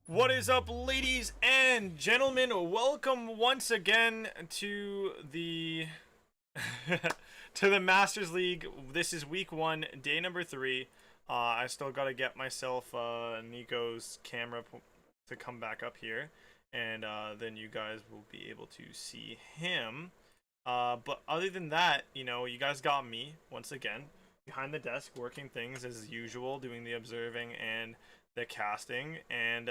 What is up, ladies and gentlemen? Welcome once again to the to the Masters League. This is week 1, day number 3. I still gotta get myself Nico's camera to come back up here, and then you guys will be able to see him. But other than that, you guys got me once again behind the desk, working things as usual, doing the observing and the casting, and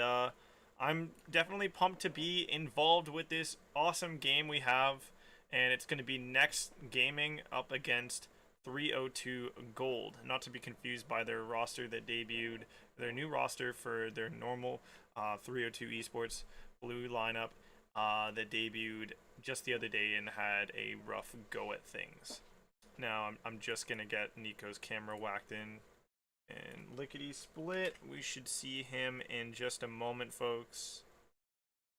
I'm definitely pumped to be involved with this awesome game we have, and it's going to be NeX Gaming up against 302 Gold, not to be confused by their roster that debuted, their new roster for their normal 302 Esports blue lineup that debuted just the other day and had a rough go at things. Now I'm just going to get Nico's camera whacked in and lickety split. We should see him in just a moment, folks.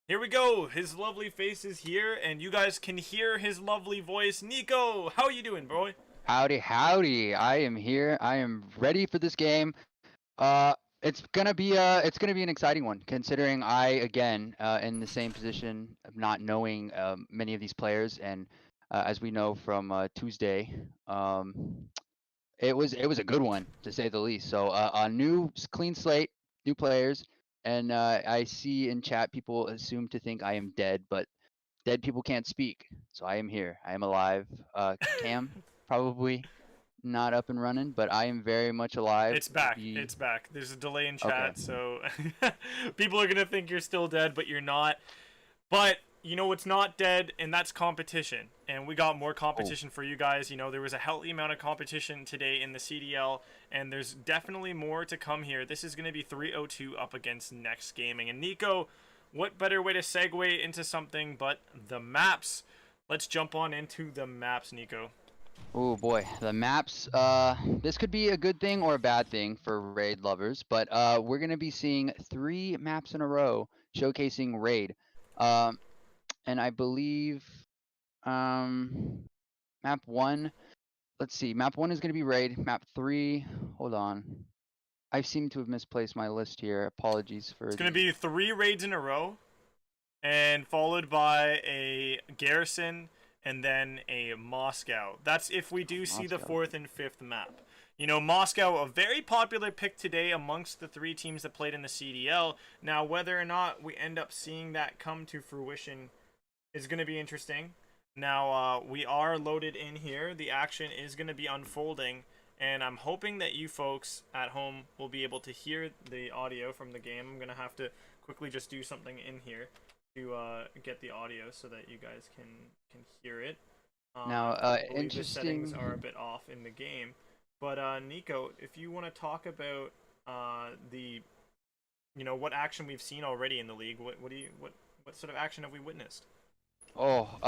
Here we go. His lovely face is here, and you guys can hear his lovely voice. Nico, how you doing, boy? Howdy, howdy. I am here. I am ready for this game. It's gonna be an exciting one, considering I again in the same position of not knowing many of these players, and as we know from Tuesday, it was a good one to say the least. So a new clean slate, new players, and I see in chat people assume to think I am dead, but dead people can't speak. So I am here. I am alive. Cam probably not up and running, but I am very much alive. It's back. It's back. There's a delay in chat, Okay. so people are gonna think you're still dead, but you're not. But you know what's not dead, and that's competition. And we got more competition for you guys. There was a healthy amount of competition today in the CDL, and there's definitely more to come here. This is going to be 302 up against NeX Gaming. And Nico, what better way to segue into something but the maps? Let's jump on into the maps, Nico. Oh boy, the maps. This could be a good thing or a bad thing for raid lovers, but we're gonna be seeing 3 maps in a row showcasing raid. And I believe map 1. Let's see. Map 1 is gonna be raid. Map 3. Hold on. I seem to have misplaced my list here. Apologies for. It's going to be 3 raids in a row, and followed by a garrison, and then a Moscow. That's if we do see the 4th and 5th map. Moscow, a very popular pick today amongst the 3 teams that played in the CDL. Now, whether or not we end up seeing that come to fruition is going to be interesting. Now, we are loaded in here. The action is going to be unfolding, and I'm hoping that you folks at home will be able to hear the audio from the game. I'm going to have to quickly just do something in here to get the audio so that you guys can hear it. Now, the settings are a bit off in the game, but Nico, if you want to talk about what action we've seen already in the league, what sort of action have we witnessed? Well,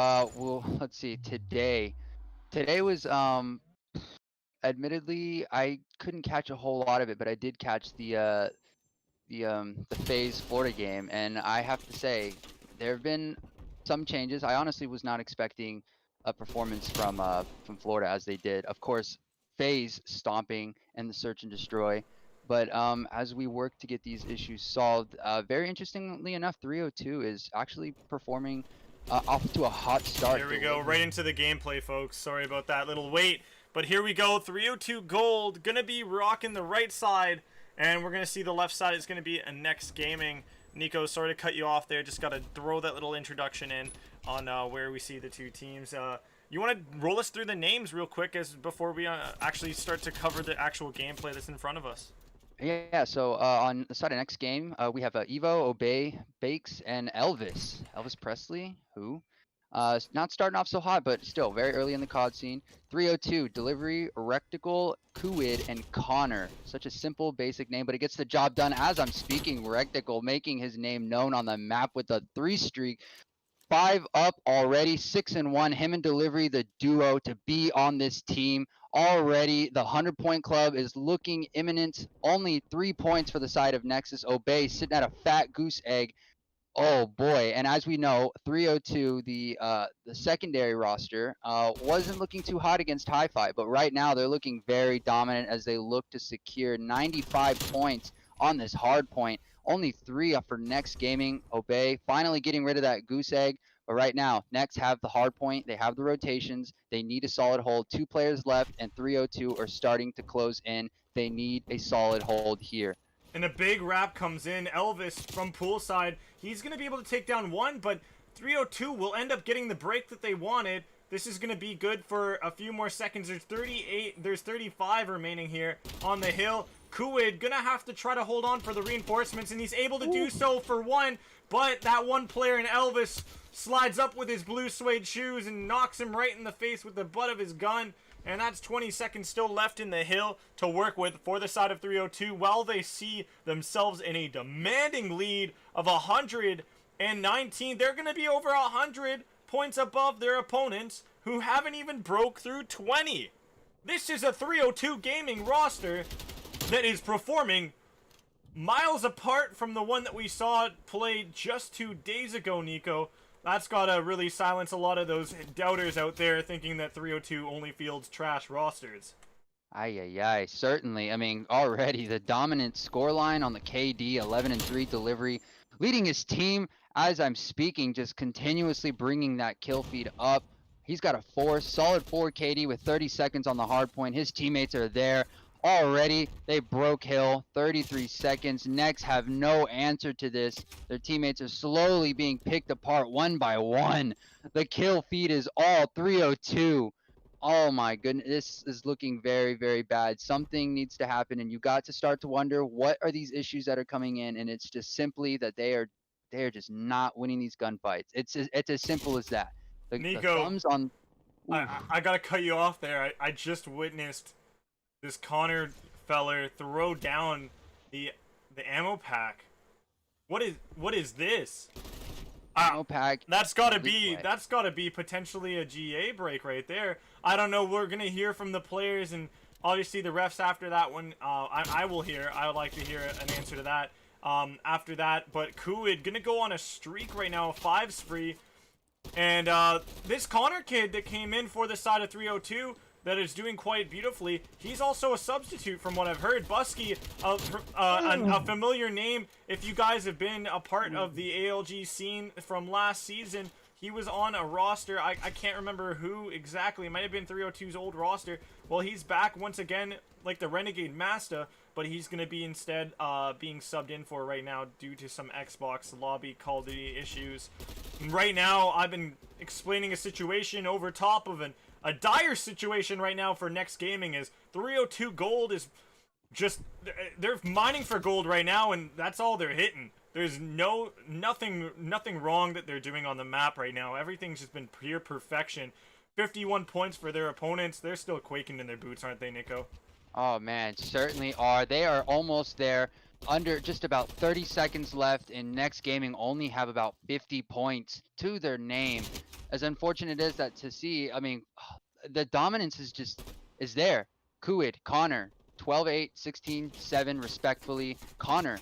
let's see. Today was admittedly I couldn't catch a whole lot of it, but I did catch the FaZe Florida game, and I have to say there have been some changes. I honestly was not expecting a performance from Florida as they did. Of course, FaZe stomping and the search and destroy, but as we work to get these issues solved, very interestingly enough, 302 is actually performing off to a hot start. Here we go, right into the gameplay, folks. Sorry about that little wait, but here we go. 302 Gold gonna be rocking the right side, and we're gonna see the left side is gonna be a NeX Gaming. Nico, sorry to cut you off there. Just gotta throw that little introduction in on where we see the 2 teams. You want to roll us through the names real quick before we actually start to cover the actual gameplay that's in front of us? Yeah, so on the side of NeX Game, we have Evo, Obey, Bakes, and Elvis. Elvis Presley, who? Not starting off so hot, but still very early in the COD scene. 302, Delivery, Rectical, Kuid, and Connor. Such a simple, basic name, but it gets the job done as I'm speaking. Rectical making his name known on the map with a 3 streak. 5 up already, 6-1. Him and Delivery, the duo to be on this team. Already, the 100-point club is looking imminent. Only 3 points for the side of Nexus. Obey sitting at a fat goose egg. Oh boy! And as we know, 302, the secondary roster, wasn't looking too hot against Hi-Fi, but right now they're looking very dominant as they look to secure 95 points on this hard point. Only 3 up for NeX Gaming. Obey finally getting rid of that goose egg. But right now, NeX have the hard point. They have the rotations. They need a solid hold. 2 players left, and 302 are starting to close in. They need a solid hold here. And a big wrap comes in. Elvis from poolside. He's going to be able to take down 1, but 302 will end up getting the break that they wanted. This is going to be good for a few more seconds. There's 35 remaining here on the hill. Kuid gonna have to try to hold on for the reinforcements, and he's able to do so for 1, but that 1 player in Elvis slides up with his blue suede shoes and knocks him right in the face with the butt of his gun. And that's 20 seconds still left in the hill to work with for the side of 302, while they see themselves in a demanding lead of 119. They're going to be over 100 points above their opponents, who haven't even broke through 20. This is a 302 gaming roster that is performing miles apart from the one that we saw play just 2 days ago, Nico. That's gotta really silence a lot of those doubters out there thinking that 302 only fields trash rosters. Aye, certainly. I mean, already the dominant scoreline on the KD 11-3 delivery, leading his team as I'm speaking, just continuously bringing that kill feed up. He's got a solid 4 KD with 30 seconds on the hard point. His teammates are there already. They broke hill, 33 seconds. NeX have no answer to this. Their teammates are slowly being picked apart one by one. The kill feed is all 302. Oh my goodness, this is looking very, very bad. Something needs to happen, and you got to start to wonder, what are these issues that are coming in? And it's just simply that they are just not winning these gunfights. It's as simple as that. Nico, the thumbs on. I gotta cut you off there. I just witnessed this Connor feller throw down the ammo pack. What is this? Ammo pack. That's gotta be potentially a GA break right there. I don't know. We're gonna hear from the players and obviously the refs after that one. I will hear. I would like to hear an answer to that after that. But Kuid gonna go on a streak right now, a 5 spree. And this Connor kid that came in for the side of 302 that is doing quite beautifully, he's also a substitute from what I've heard. Busky, a familiar name if you guys have been a part of the ALG scene from last season. He was on a roster, I can't remember who exactly, it might have been 302's old roster. Well, he's back once again like the Renegade Master, but he's going to be instead being subbed in for right now due to some Xbox lobby Call of Duty issues. And right now, I've been explaining a situation over top of a dire situation right now for NeX Gaming. Is 302 gold is just, they're mining for gold right now, and that's all they're hitting. There's nothing wrong that they're doing on the map right now. Everything's just been pure perfection. 51 points for their opponents. They're still quaking in their boots, aren't they, Nico? Oh man, certainly are. They are almost there. Under just about 30 seconds left, and NeX Gaming only have about 50 points to their name. As unfortunate as that to see, I mean, the dominance is there. Kuid, Connor, 12-8, 16-7 respectfully. Connor,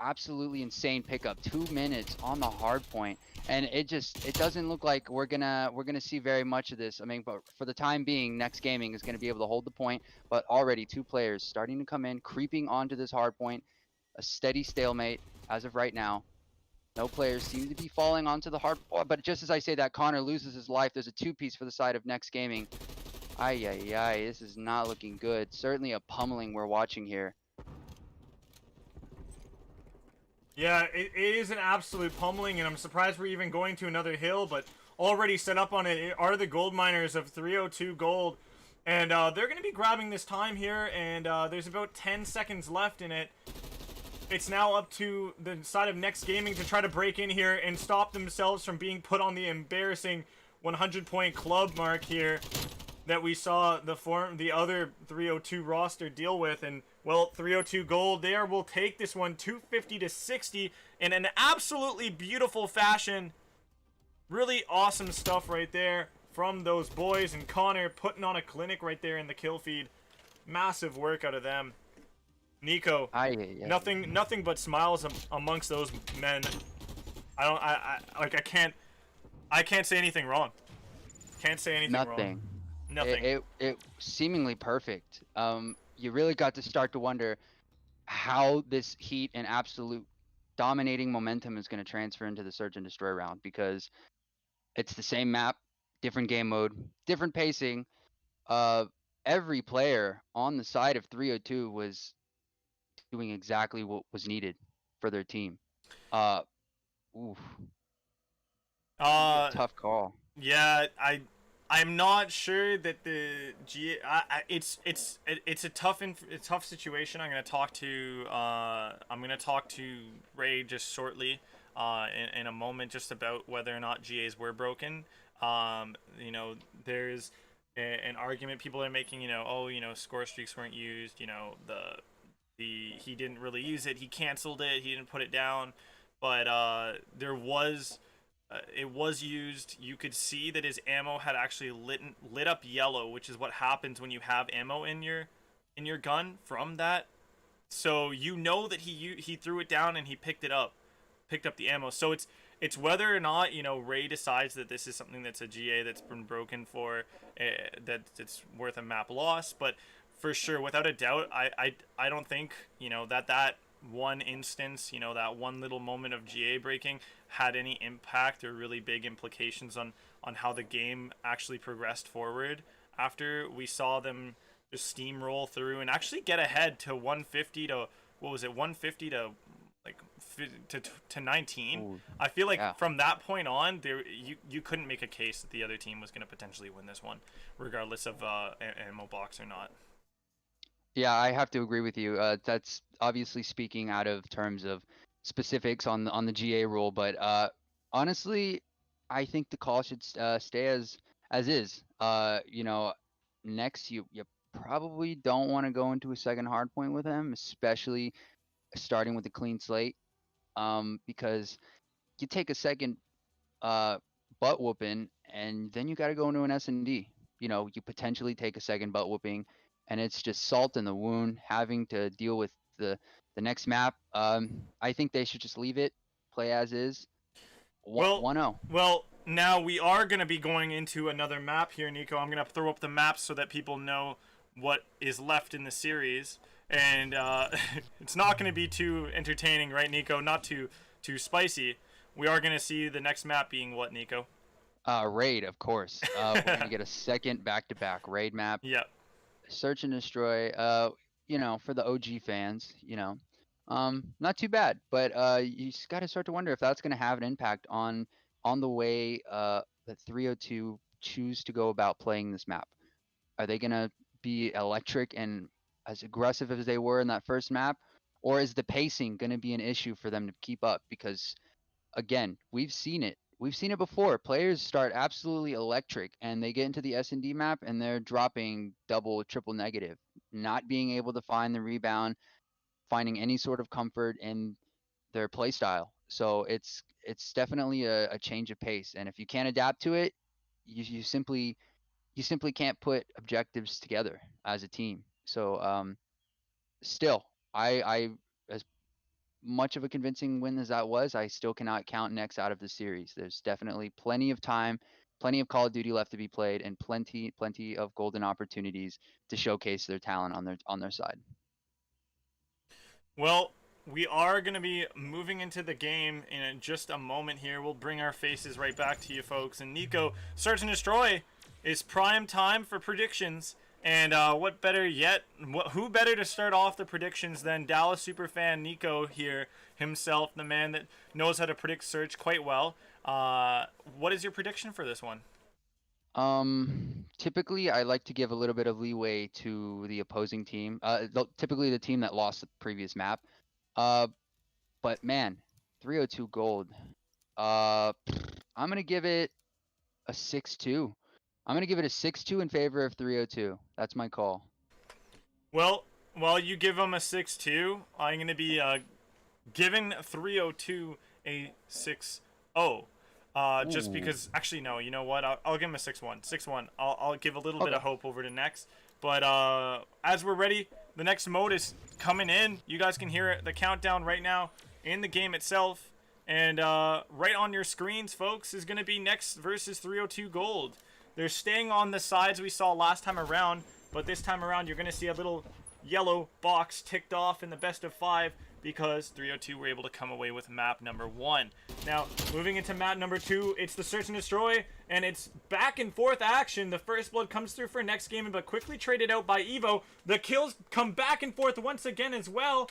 absolutely insane pickup, 2 minutes on the hard point, and it doesn't look like we're gonna see very much of this. I mean, but for the time being, NeX Gaming is gonna be able to hold the point, but already 2 players starting to come in, creeping onto this hard point. A steady stalemate as of right now. No players seem to be falling onto the hard point, but just as I say that, Connor loses his life. There's a 2-piece for the side of NeX Gaming. Ay, this is not looking good. Certainly a pummeling we're watching here. Yeah, it is an absolute pummeling, and I'm surprised we're even going to another hill, but already set up on it are the gold miners of 302 gold. And they're going to be grabbing this time here, and there's about 10 seconds left in it. It's now up to the side of NeX Gaming to try to break in here and stop themselves from being put on the embarrassing 100-point club mark here that we saw the other 302 roster deal with. And well, 302 gold there will take this one 250-60 in an absolutely beautiful fashion. Really awesome stuff right there from those boys, and Connor putting on a clinic right there in the kill feed. Massive work out of them. Nico, nothing but smiles amongst those men. I can't say anything wrong. Can't say anything wrong. Nothing. It seemingly perfect. You really got to start to wonder, how this heat and absolute dominating momentum is going to transfer into the Search and Destroy round, because it's the same map, different game mode, different pacing. Uh, every player on the side of 302 was doing exactly what was needed for their team. Uh, oof, be a Uh, tough call. Yeah, I'm not sure that the it's a tough situation. I'm gonna talk to Ray just shortly, in a moment, just about whether or not GAs were broken. There's an argument people are making. Oh, score streaks weren't used. He didn't really use it. He canceled it. He didn't put it down, but it was used. You could see that his ammo had actually lit up yellow, which is what happens when you have ammo in your gun from that. So that he threw it down and he picked up the ammo. So it's whether or not Ray decides that this is something that's a GA that's been broken for, that it's worth a map loss. But for sure, without a doubt, I don't think that one instance, that one little moment of GA breaking had any impact or really big implications on how the game actually progressed forward after we saw them just steamroll through and actually get ahead to 150 to, what was it, 150 to like to 19. Ooh, I feel like yeah. from that point on, you couldn't make a case that the other team was going to potentially win this one, regardless of ammo box or not. Yeah, I have to agree with you. That's obviously speaking out of terms of specifics on the GA rule, but honestly, I think the call should stay as is. Next you probably don't want to go into a second hard point with him, especially starting with a clean slate, because you take a second uh, butt whooping, and then you got to go into an S&D. You potentially take a second butt whooping, and it's just salt in the wound having to deal with the next map. I think they should just leave it, play as is. Well, 1-0. well, now we are going to be going into another map here, Nico. I'm going to throw up the maps so that people know what is left in the series. And it's not going to be too entertaining, right, Nico? Not too spicy. We are going to see the next map being what, Nico? Raid, of course. We're gonna get a second back-to-back raid map. Yep. Search and destroy. For the OG fans, not too bad. But you just got to start to wonder if that's gonna have an impact on the way that 302 choose to go about playing this map. Are they gonna be electric and as aggressive as they were in that first map, or is the pacing gonna be an issue for them to keep up? Because again, we've seen it. We've seen it before. Players start absolutely electric and they get into the S&D map and they're dropping double, triple negative, not being able to find the rebound, finding any sort of comfort in their play style. So it's definitely a change of pace. And if you can't adapt to it, you simply can't put objectives together as a team. So still, I as much of a convincing win as that was, I still cannot count NeX out of the series. There's definitely plenty of time, plenty of Call of Duty left to be played, and plenty of golden opportunities to showcase their talent on their side. Well, we are going to be moving into the game in just a moment here. We'll bring our faces right back to you folks. And Nico, Search and Destroy is prime time for predictions. And what better yet? Who better to start off the predictions than Dallas superfan Nico here himself, the man that knows how to predict Search quite well. What is your prediction for this one? Typically, I like to give a little bit of leeway to the opposing team. Typically the team that lost the previous map. But man, 302 gold. I'm gonna give it a 6-2. I'm gonna give it a 6-2 in favor of 302. That's my call. Well, while you give him a 6-2, I'm going to be giving 302 a 6-0. Just Ooh. because, actually, no, you know what? I'll give him a 6-1. 6-1. I'll give a little bit Okay. of hope over to NeX. But as we're ready, the next mode is coming in. You guys can hear the countdown right now in the game itself. And right on your screens, folks, is going to be NeX versus 302 Gold. They're staying on the sides we saw last time around, but this time around you're going to see a little yellow box ticked off in the best of 5 because 302 were able to come away with map number 1. Now, moving into map number 2, it's the search and destroy, and it's back and forth action. The first blood comes through for next game, but quickly traded out by Evo. The kills come back and forth once again as well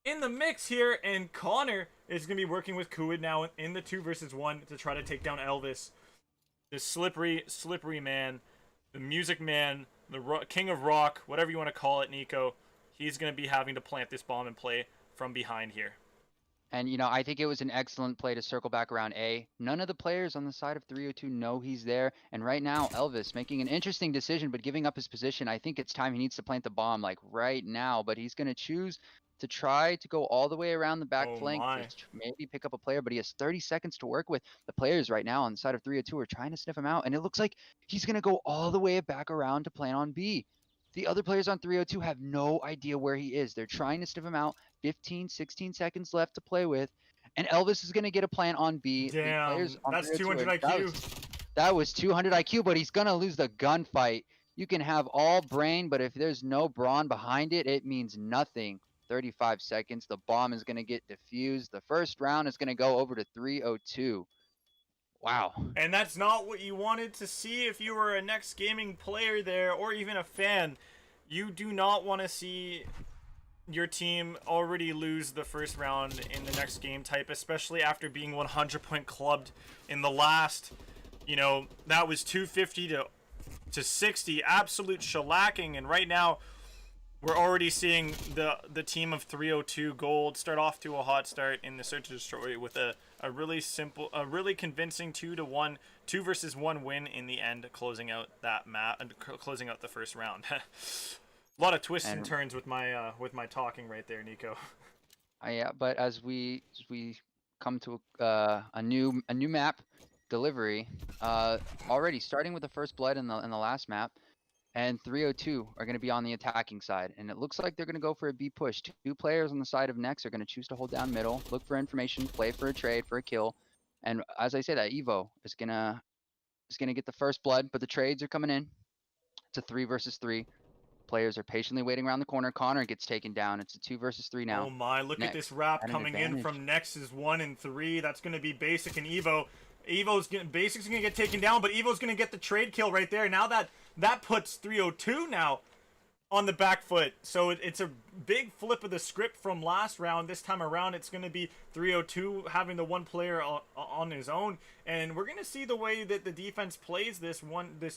in the mix here, and Connor is going to be working with Kuid now in the 2 versus 1 to try to take down Elvis. The slippery man, the music man, the king of rock, whatever you want to call it, Nico. He's going to be having to plant this bomb and play from behind here. And, you know, I think it was an excellent play to circle back around A. None of the players on the side of 302 know he's there. And right now, Elvis making an interesting decision, but giving up his position. I think it's time he needs to plant the bomb, like, right now. But he's going to choose to try to go all the way around the back flank to maybe pick up a player, but he has 30 seconds to work with. The players right now on the side of 302 are trying to sniff him out, and it looks like he's going to go all the way back around to plant on B. The other players on 302 have no idea where he is. They're trying to sniff him out. 15, 16 seconds left to play with, and Elvis is going to get a plant on B. Damn, that's 200 IQ. That was 200 IQ, but he's going to lose the gunfight. You can have all brain, but if there's no brawn behind it, it means nothing. 35 seconds. The bomb is going to get defused. The first round is going to go over to 302. Wow. And that's not what you wanted to see if you were a NeX Gaming player there, or even a fan. You do not want to see your team already lose the first round in the next game type, especially after being 100 point clubbed in the last, you know, that was 250 to 60, absolute shellacking. And right now we're already seeing the team of 302 Gold start off to a hot start in the search and destroy with a really simple, a really convincing 2-1, 2 versus 1 win in the end, closing out that map and closing out the first round. A lot of twists and turns with my talking right there, Nico. Yeah, but as we come to a new map delivery, already starting with the first blood in the last map, and 302 are going to be on the attacking side, and it looks like they're going to go for a B push. 2 players on the side of NeX are going to choose to hold down middle, look for information, play for a trade, for a kill, and as I say, that Evo is gonna get the first blood, but the trades are coming in. It's a 3 versus 3. Players are patiently waiting around the corner. Connor gets taken down. It's a 2 versus 3 now. Oh my, look at this wrap coming in from NeX's 1 and 3. That's going to be Basic and Evo. Basic's going to get taken down, but Evo's going to get the trade kill right there. Now that puts 302 now on the back foot. So it's a big flip of the script from last round. This time around, it's going to be 302 having the one player on his own. And we're going to see the way that the defense plays this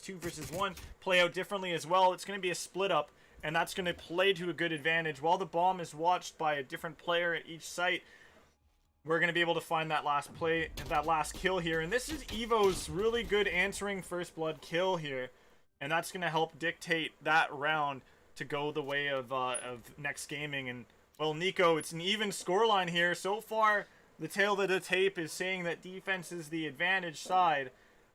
2 versus 1 play out differently as well. It's going to be a split up, and that's going to play to a good advantage. While the bomb is watched by a different player at each site, we're going to be able to find that last play, that last kill here. And this is Evo's really good answering first blood kill here. And that's going to help dictate that round to go the way of NeX Gaming. And, well, Nico, it's an even scoreline here. So far, the tail of the tape is saying that defense is the advantage side.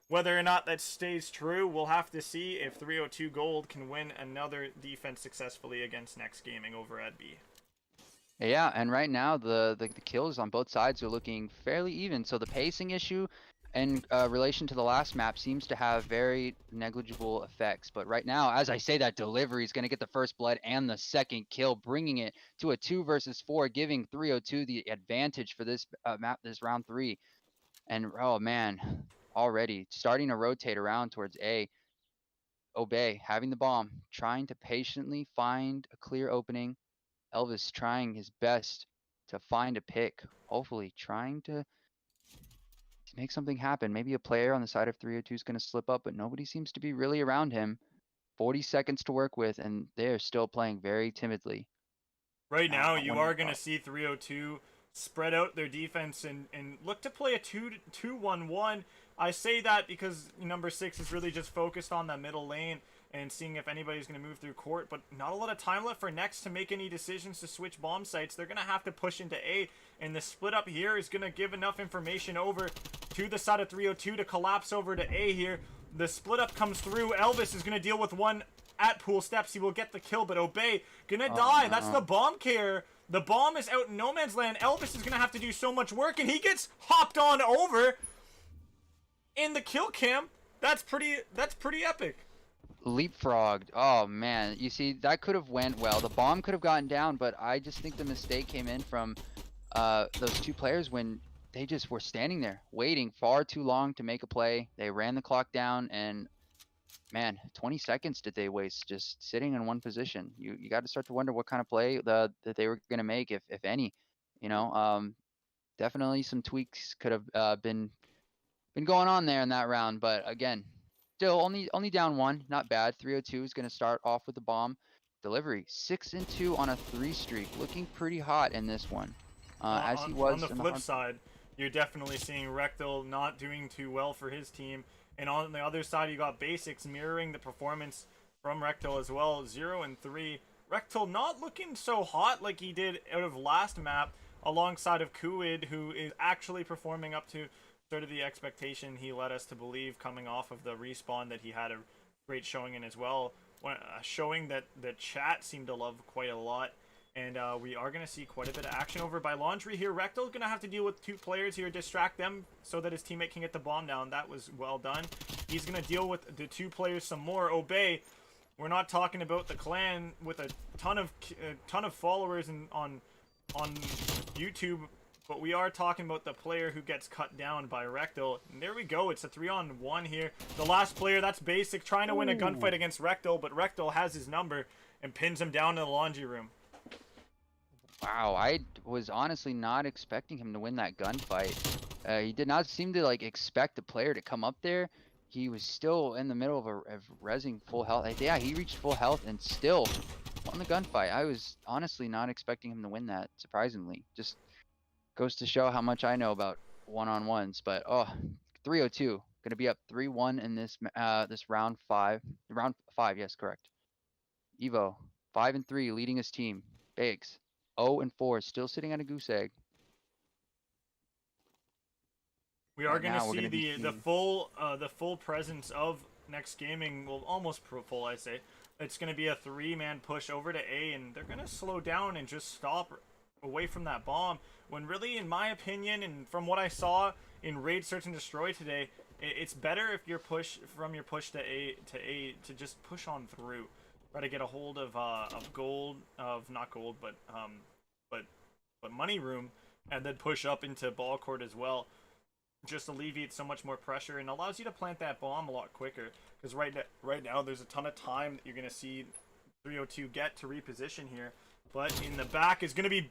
Whether or not that stays true, we'll have to see if 302 Gold can win another defense successfully against NeX Gaming over at B. Yeah, and right now the kills on both sides are looking fairly even. So the pacing issue in relation to the last map seems to have very negligible effects. But right now, as I say, that delivery is going to get the first blood and the second kill, bringing it to a 2 versus 4, giving 302 the advantage for this map, this round 3. And oh man, already starting to rotate around towards A. Obey, having the bomb, trying to patiently find a clear opening. Elvis trying his best to find a pick, hopefully trying to make something happen. Maybe a player on the side of 302 is going to slip up, but nobody seems to be really around him. 40 seconds to work with, and they're still playing very timidly. Right now, you are going to see 302 spread out their defense and look to play a 2-1-1. I say that because number 6 is really just focused on that middle lane and seeing if anybody's going to move through court, but not a lot of time left for NeX to make any decisions to switch bomb sites. They're going to have to push into A, and the split up here is going to give enough information over to the side of 302 to collapse over to A here. The split up comes through. Elvis is going to deal with one at pool steps. He will get the kill, but Obey gonna die. No. That's the bomb care. The bomb is out in no man's land. Elvis is going to have to do so much work, and he gets hopped on over in the kill cam. That's pretty epic. Leapfrogged. Oh man, you see that could have went well. The bomb could have gotten down, but I just think the mistake came in from those two players when they just were standing there waiting far too long to make a play. They ran the clock down, and man, 20 seconds did they waste just sitting in one position. You got to start to wonder what kind of play that they were going to make, if any. You know, definitely some tweaks could have been going on there in that round, but again, still only down one, not bad. 302 is going to start off with the bomb delivery. 6-2 on a 3 streak, looking pretty hot in this one, as he On was the in the flip hard. side, you're definitely seeing Rectal not doing too well for his team. And on the other side, you got Basics mirroring the performance from Rectal as well. 0-3. Rectal not looking so hot like he did out of last map, alongside of Kuid, who is actually performing up to sort of the expectation he led us to believe coming off of the respawn that he had a great showing in as well. Showing that the chat seemed to love quite a lot. And we are going to see quite a bit of action over by Laundry here. Rectal's going to have to deal with 2 players here, distract them so that his teammate can get the bomb down. That was well done. He's going to deal with the 2 players some more. Obey, we're not talking about the clan with a ton of followers on YouTube, but we are talking about the player who gets cut down by Rectal. And there we go. It's a 3-on-1 here. The last player, that's Basic, trying to win a gunfight against Rectal, but Rectal has his number and pins him down in the laundry room. Wow, I was honestly not expecting him to win that gunfight. He did not seem to like expect the player to come up there. He was still in the middle of rezzing full health. Yeah, he reached full health and still won the gunfight. I was honestly not expecting him to win that, surprisingly. Just goes to show how much I know about one-on-ones. But 302, gonna be up 3-1 in this this round 5. Round 5, yes, correct. Evo 5-3, leading his team. Biggs 0-4, still sitting at a goose egg. We are But going to now we're see gonna be the seeing full presence of NeX Gaming. Well, almost full, I say. It's going to be a 3-man push over to A, and they're going to slow down and just stop away from that bomb. When really, in my opinion, and from what I saw in Raid Search and Destroy today, it's better if your push to A to just push on through. Try to get a hold of gold, of not gold, but money room, and then push up into ball court as well. Just alleviates so much more pressure and allows you to plant that bomb a lot quicker. Because right now there's a ton of time that you're gonna see 302 get to reposition here. But in the back is gonna be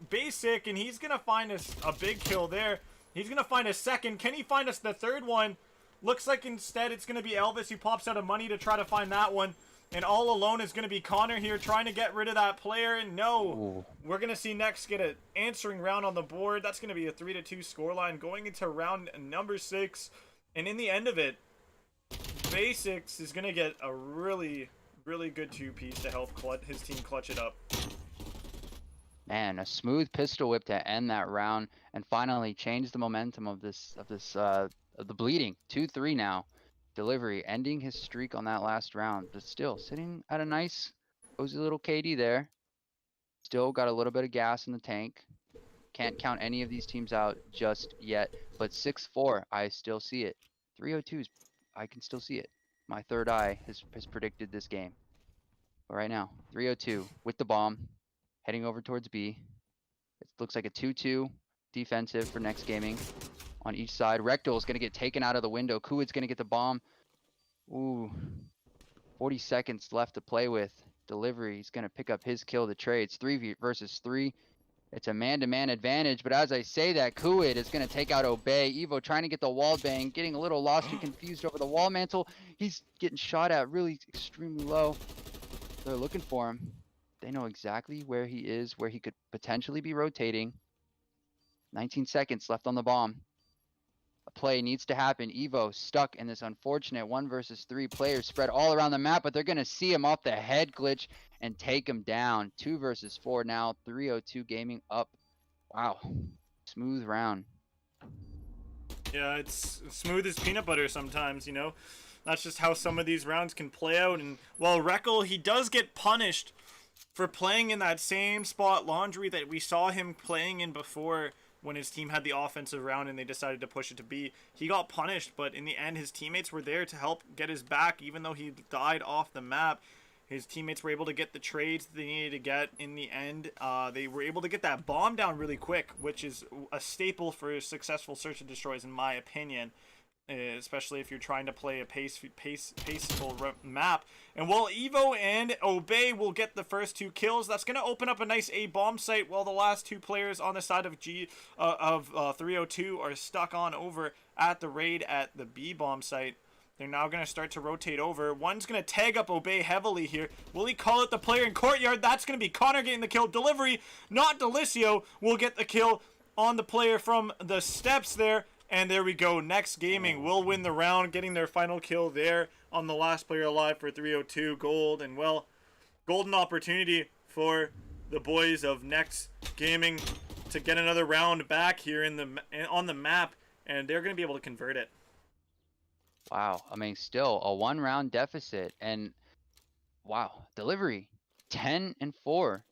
Basic, and he's gonna find us a big kill there. He's gonna find a second. Can he find us the third one? Looks like instead it's gonna be Elvis who pops out of money to try to find that one. And all alone is going to be Connor here trying to get rid of that player. And no, we're going to see NeX get an answering round on the board. That's going to be a 3-2 scoreline going into round number 6. And in the end of it, Basics is going to get a really, really good 2-piece to help his team clutch it up. Man, a smooth pistol whip to end that round and finally change the momentum of the bleeding. 2-3 now. Delivery, ending his streak on that last round, but still sitting at a nice, cozy little KD there. Still got a little bit of gas in the tank. Can't count any of these teams out just yet, but 6-4, I still see it. 302s, I can still see it. My third eye has predicted this game. But right now, 302 with the bomb, heading over towards B. It looks like a 2-2 defensive for NeX Gaming. On each side, Rectal is going to get taken out of the window. Kuid's going to get the bomb. Ooh, 40 seconds left to play with. Delivery, he's going to pick up his kill. The trades 3 versus 3. It's a man-to-man advantage, but as I say that, Kuid is going to take out Obey. Evo trying to get the wall bang, getting a little lost and confused over the wall mantle. He's getting shot at really extremely low. They're looking for him. They know exactly where he is, where he could potentially be rotating. 19 seconds left on the bomb. A play needs to happen. Evo stuck in this unfortunate 1 versus 3 players spread all around the map, but they're going to see him off the head glitch and take him down. 2 versus 4 now. 302 Gaming up. Wow. Smooth round. Yeah, it's smooth as peanut butter sometimes, you know. That's just how some of these rounds can play out. And while Rectal, he does get punished for playing in that same spot Laundry that we saw him playing in before. when his team had the offensive round and they decided to push it to B. He got punished, but in the end, his teammates were there to help get his back, even though he died off the map. His teammates were able to get the trades they needed to get in the end. They were able to get that bomb down really quick, which is a staple for successful search and destroys, in my opinion. Especially if you're trying to play a paceful map. And while Evo and Obey will get the first 2 kills, that's going to open up a nice A bomb site while the last 2 players on the side of 302 are stuck on over at the raid at the B bomb site. They're now going to start to rotate over. One's going to tag up Obey heavily here. Will he call it the player in courtyard? That's going to be Connor getting the kill. Delivery, not Delicio, will get the kill on the player from the steps there. And there we go. NeX Gaming will win the round, getting their final kill there on the last player alive for 302 gold. And, well, golden opportunity for the boys of NeX Gaming to get another round back here on the map. And they're going to be able to convert it. Wow. I mean, still a 1-round deficit. And, wow, delivery 10-4.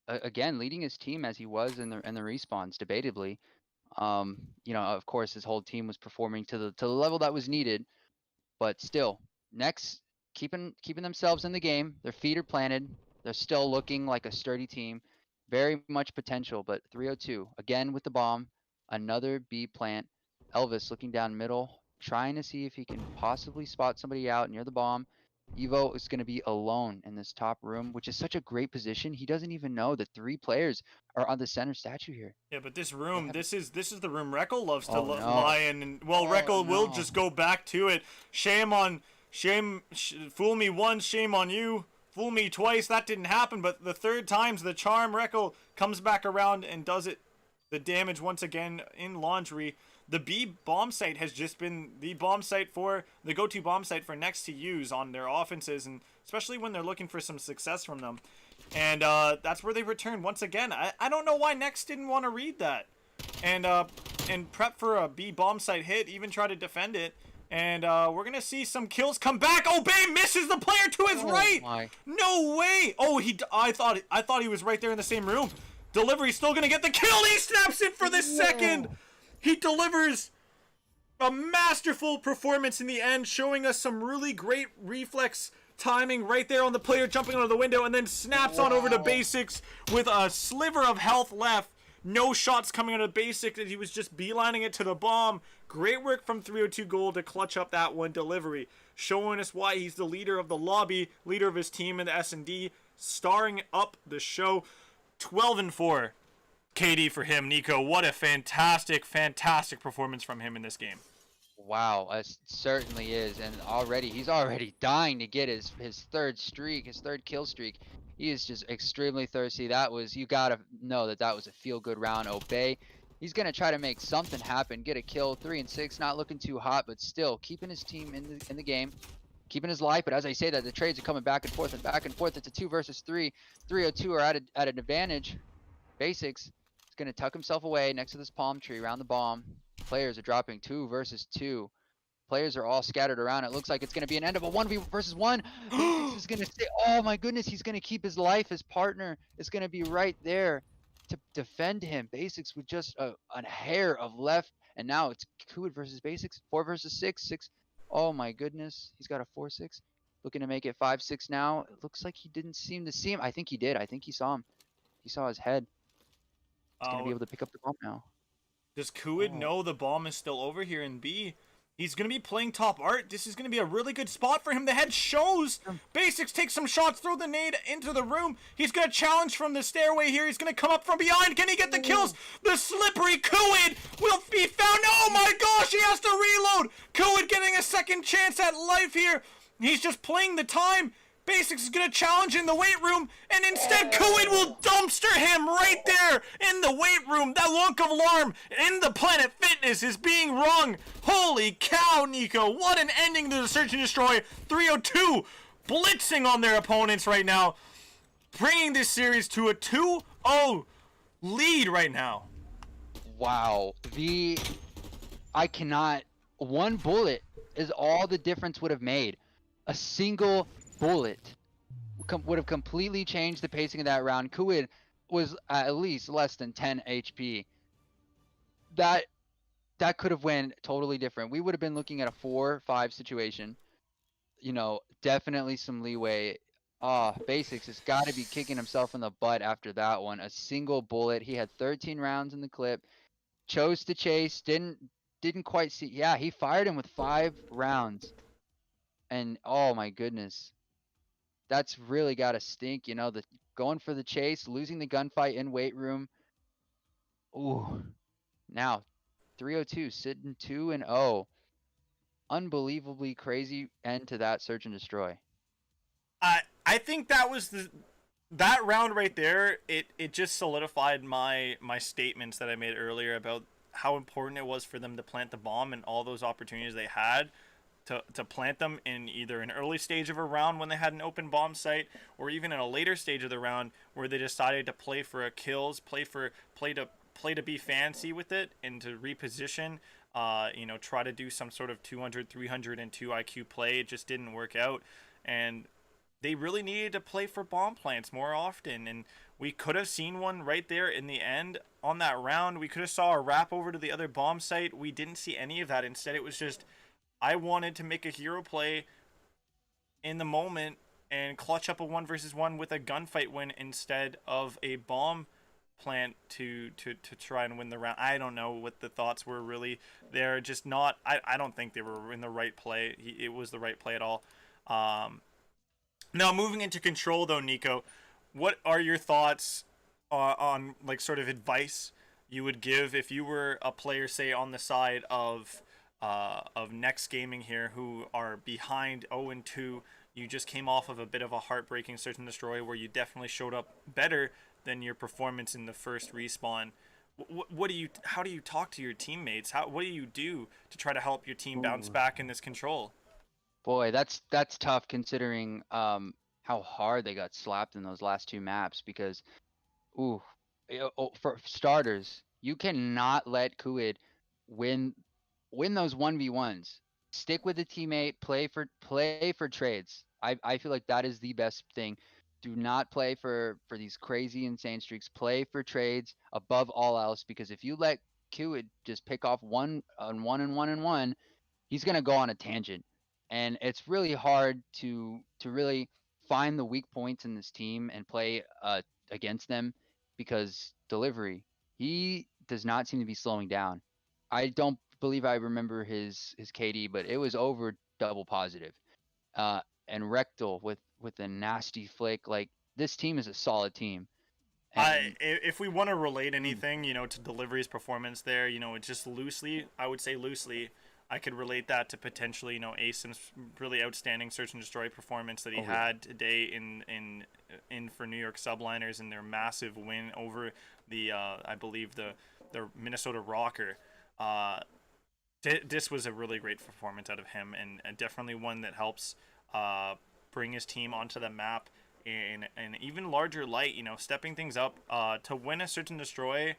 Again, leading his team as he was in the respawns, debatably. You know, of course, his whole team was performing to the level that was needed, but still, NeX keeping themselves in the game. Their feet are planted. They're still looking like a sturdy team. Very much potential, but 302 again with the bomb. Another B plant. Elvis looking down middle, trying to see if he can possibly spot somebody out near the bomb. Evo is going to be alone in this top room, which is such a great position. He doesn't even know that 3 players are on the center statue here. Yeah, but this room, this is the room Reckle loves to no. lie in. And, well, Reckle will just go back to it. Fool me once, shame on you. Fool me twice, that didn't happen. But the 3rd time's the charm. Reckle comes back around and does it. The damage once again in Laundry. The B bomb site has just been the bomb site for the go-to bomb site for NeX to use on their offenses, and especially when they're looking for some success from them. And that's where they return once again. I don't know why NeX didn't want to read that and prep for a B bomb site hit, even try to defend it. And we're gonna see some kills come back. Obey misses the player to his right. My. No way. Oh, I thought he was right there in the same room. Delivery still gonna get the kill. He snaps it for the second. He delivers a masterful performance in the end, showing us some really great reflex timing right there on the player jumping out of the window, and then snaps on over to basics with a sliver of health left. No shots coming out of basics, and he was just beelining it to the bomb. Great work from 302 Gold to clutch up that one delivery, showing us why he's the leader of the lobby, leader of his team in the S&D, starring up the show. 12-4. KD for him. Nico, what a fantastic performance from him in this game. Wow, it certainly is, and he's already dying to get his 3rd streak, his 3rd kill streak. He is just extremely thirsty. You gotta know that was a feel-good round. Obey, he's gonna try to make something happen, get a kill. 3 and 6, not looking too hot, but still keeping his team in the game, keeping his life. But as I say that, the trades are coming back and forth. It's a 2 versus 3. 302 are at an advantage. Basics is gonna tuck himself away next to this palm tree around the bomb. Players are dropping 2 versus 2. Players are all scattered around. It looks like it's going to be an end of a 1v versus 1. Basics is going to say, oh my goodness, he's going to keep his life. His partner is going to be right there to defend him. Basics with just a hair of left. And now it's Kuid versus Basics. 4 versus 6. 6. Oh my goodness. He's got a 4-6. Looking to make it 5-6 now. It looks like he didn't seem to see him. I think he did. I think he saw him. He saw his head. He's going to be able to pick up the bomb now. Does Kuid know the bomb is still over here in B? He's going to be playing top art. This is going to be a really good spot for him. The head shows. Basics takes some shots, throw the nade into the room. He's going to challenge from the stairway here. He's going to come up from behind. Can he get the kills? The slippery Kuid will be found. Oh my gosh, he has to reload. Kuid getting a second chance at life here. He's just playing the time. Basics is going to challenge in the weight room, and instead Kuid will dumpster him right there in the weight room. That lunk of alarm in the Planet Fitness is being rung. Holy cow, Nico. What an ending to the Search and Destroy. 302 blitzing on their opponents right now, bringing this series to a 2-0 lead right now. Wow. I cannot. One bullet is all the difference would have made. A single bullet would have completely changed the pacing of that round. Kuid was at least less than 10 HP. that that could have went totally different. We would have been looking at a 4-5 situation. Definitely some leeway. Basics has got to be kicking himself in the butt after that one. A single bullet. He had 13 rounds in the clip. Chose to chase. Didn't quite see. Yeah, he fired him with 5 rounds. And oh my goodness, that's really got to stink. The going for the chase, losing the gunfight in weight room. Ooh, now 302 sitting 2-0. Unbelievably crazy end to that search and destroy. I think that was that round right there. It just solidified my statements that I made earlier about how important it was for them to plant the bomb and all those opportunities they had to plant them in either an early stage of a round when they had an open bomb site, or even in a later stage of the round where they decided to play for a kills, play to be fancy with it and to reposition. Try to do some sort of 200, 302 IQ play. It just didn't work out, and they really needed to play for bomb plants more often. And we could have seen one right there in the end on that round. We could have saw a wrap over to the other bomb site. We didn't see any of that. Instead, it was just I wanted to make a hero play in the moment and clutch up a 1 versus 1 with a gunfight win instead of a bomb plant to try and win the round. I don't know what the thoughts were really. They're just not. I don't think they were in the right play. It was the right play at all. Now moving into control though, Nico, what are your thoughts on like sort of advice you would give if you were a player, say on the side of NeX Gaming here, who are behind 0-2. You just came off of a bit of a heartbreaking search and destroy where you definitely showed up better than your performance in the first respawn. What do you? How do you talk to your teammates? What do you do to try to help your team bounce Ooh. back in this control? Boy, that's tough considering how hard they got slapped in those last two maps because ooh, for starters, you cannot let Kuid win those 1v1s. Stick with the teammate, play for trades. I feel like that is the best thing. Do not play for these crazy insane streaks. Play for trades above all else because if you let Kuid just pick off one on one and one and one, he's going to go on a tangent. And it's really hard to really find the weak points in this team and play against them because delivery, he does not seem to be slowing down. I don't believe I remember his KD, but it was over double positive. And Rectal with a nasty flick. Like this team is a solid team. And If we want to relate mm, anything, to delivery's performance there, it's just loosely, I would say loosely, I could relate that to potentially, Asim's really outstanding search and destroy performance that he oh yeah, had today in for New York Subliners in their massive win over the I believe the Minnesota Rocker. Uh, this was a really great performance out of him, and definitely one that helps uh, bring his team onto the map in an even larger light. Stepping things up to win a search and destroy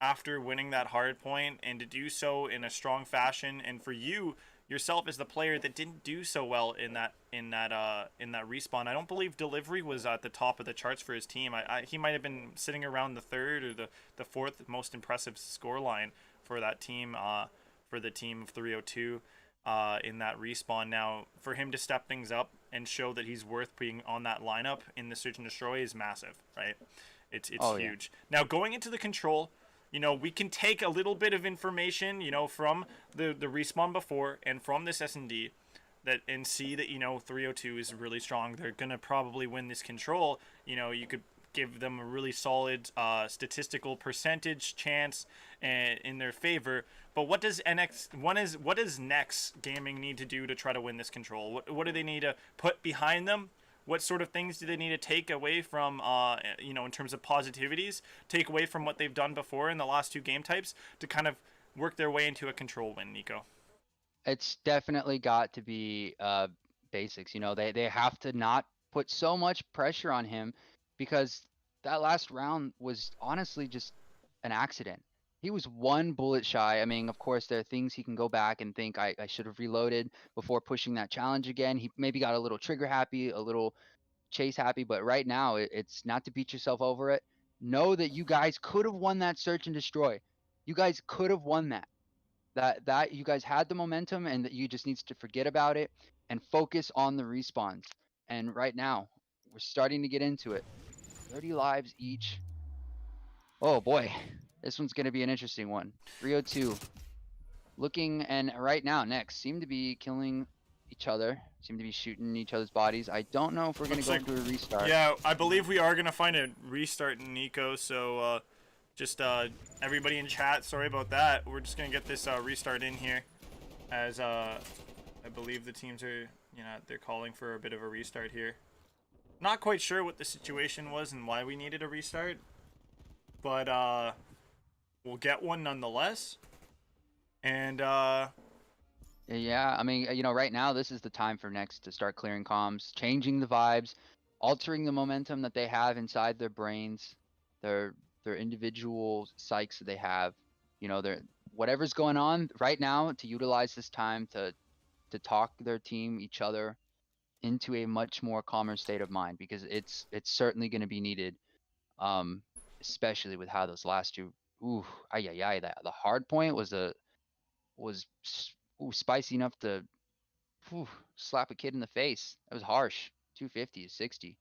after winning that hard point, and to do so in a strong fashion. And for you yourself as the player that didn't do so well in that respawn, I don't believe delivery was at the top of the charts for his team. He might have been sitting around the third or the fourth most impressive score line for that team. For the team of 302 in that respawn. Now, for him to step things up and show that he's worth being on that lineup in the search and destroy is massive, right? It's oh yeah. huge. Now, going into the control, we can take a little bit of information, from the respawn before and from this S&D and see that 302 is really strong. They're gonna probably win this control. You could give them a really solid statistical percentage chance in their favor. But what does NeX Gaming need to do to try to win this control? What do they need to put behind them? What sort of things do they need to take away from, in terms of positivities, take away from what they've done before in the last two game types to kind of work their way into a control win, Nico? It's definitely got to be basics. They have to not put so much pressure on him because that last round was honestly just an accident. He was one bullet shy. I mean, of course, there are things he can go back and think I should have reloaded before pushing that challenge again. He maybe got a little trigger happy, a little chase happy, but right now it's not to beat yourself over it. Know that you guys could have won that search and destroy. You guys could have won that. That you guys had the momentum, and that you just needs to forget about it and focus on the respawns. And right now, we're starting to get into it. 30 lives each. Oh boy, this one's gonna be an interesting one. 302. Looking, and right now, NeX seem to be killing each other. Seem to be shooting each other's bodies. I don't know if we're gonna Looks go like, into a restart. yeah, I believe we are gonna find a restart in Nico. So just everybody in chat, sorry about that. We're just gonna get this restart in here, as I believe the teams are, they're calling for a bit of a restart here. Not quite sure what the situation was and why we needed a restart, but we'll get one nonetheless. And Yeah, I mean, right now this is the time for NeX to start clearing comms, changing the vibes, altering the momentum that they have inside their brains, their individual psyches that they have. Their whatever's going on right now, to utilize this time to talk their team, each other, into a much more calmer state of mind, because it's certainly going to be needed, especially with how those last two. Ooh, that the hard point was spicy enough to slap a kid in the face. That was harsh. 250 is 60.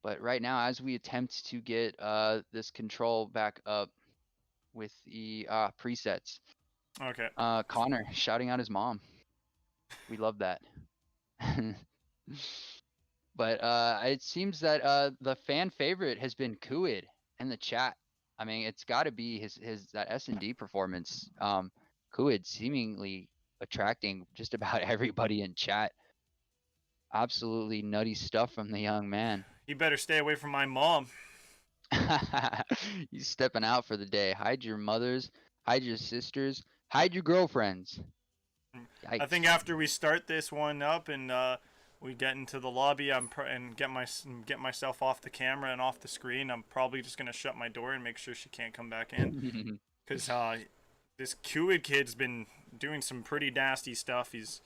But right now, as we attempt to get this control back up with the presets, okay. Connor shouting out his mom. We love that. But it seems that the fan favorite has been Kuid in the chat. I mean, it's got to be his that S&D performance. Kuid seemingly attracting just about everybody in chat. Absolutely nutty stuff from the young man. You better stay away from my mom. He's stepping out for the day. Hide your mothers, hide your sisters, hide your girlfriends. Yikes. I think after we start this one up and we get into the lobby, and get myself off the camera and off the screen, I'm probably just gonna shut my door and make sure she can't come back in. Because this Kuid kid's been doing some pretty nasty stuff. He's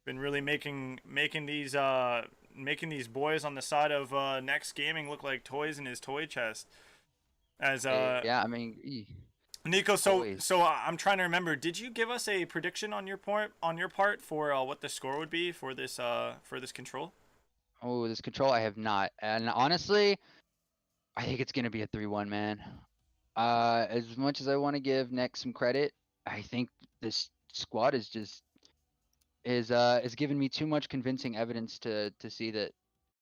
been really making these boys on the side of NeX Gaming look like toys in his toy chest. As yeah, I mean, Nico, so I'm trying to remember. Did you give us a prediction on your part for what the score would be for this control? Oh, this control I have not, and honestly, I think it's gonna be a 3-1, man. As much as I want to give NeX some credit, I think this squad is giving me too much convincing evidence to see that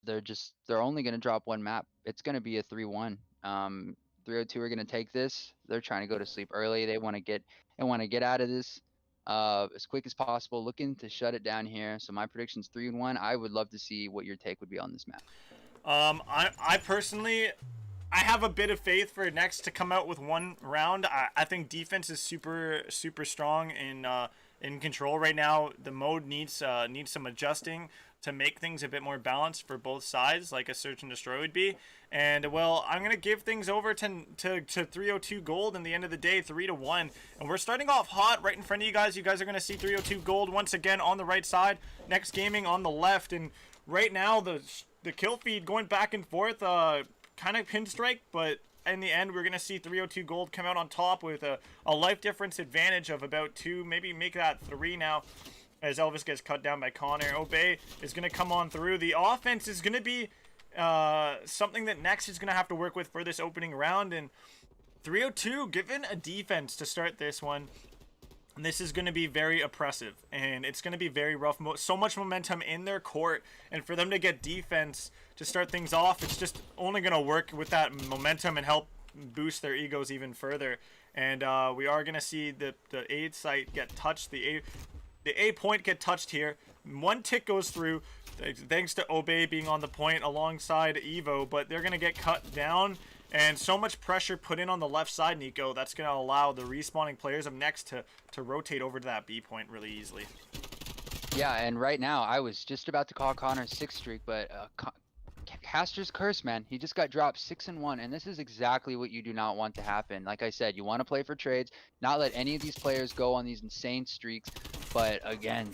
they're only gonna drop one map. It's gonna be a 3-1. 302 are gonna take this. They're trying to go to sleep early. They want to get out of this as quick as possible, looking to shut it down here. So my prediction's 3-1. I would love to see what your take would be on this map. I personally, I have a bit of faith for NeX to come out with one round. I think defense is super strong in control right now. The mode needs some adjusting to make things a bit more balanced for both sides, like a search and destroy would be. And well, I'm gonna give things over to 302 gold in the end of the day, 3-1. And we're starting off hot right in front of you guys. You guys are gonna see 302 gold once again on the right side, NeX Gaming on the left. And right now the kill feed going back and forth, kind of pinstrike, but in the end we're gonna see 302 gold come out on top with a life difference advantage of about 2, maybe make that 3 now, as Elvis gets cut down by Connor. Obey is going to come on through. The offense is going to be something that NeX is going to have to work with for this opening round. And 302 given a defense to start this one. And this is going to be very oppressive. And it's going to be very rough. So much momentum in their court. And for them to get defense to start things off, it's just only going to work with that momentum and help boost their egos even further. And we are going to see the A site get touched. The A point get touched here. One tick goes through, thanks to Obey being on the point alongside Evo, but they're going to get cut down. And so much pressure put in on the left side, Nico, that's going to allow the respawning players of NeX to rotate over to that B point really easily. Yeah, and right now, I was just about to call Connor's 6th streak, but Caster's curse, man. He just got dropped 6-1, and this is exactly what you do not want to happen. Like I said, you want to play for trades, not let any of these players go on these insane streaks. But again,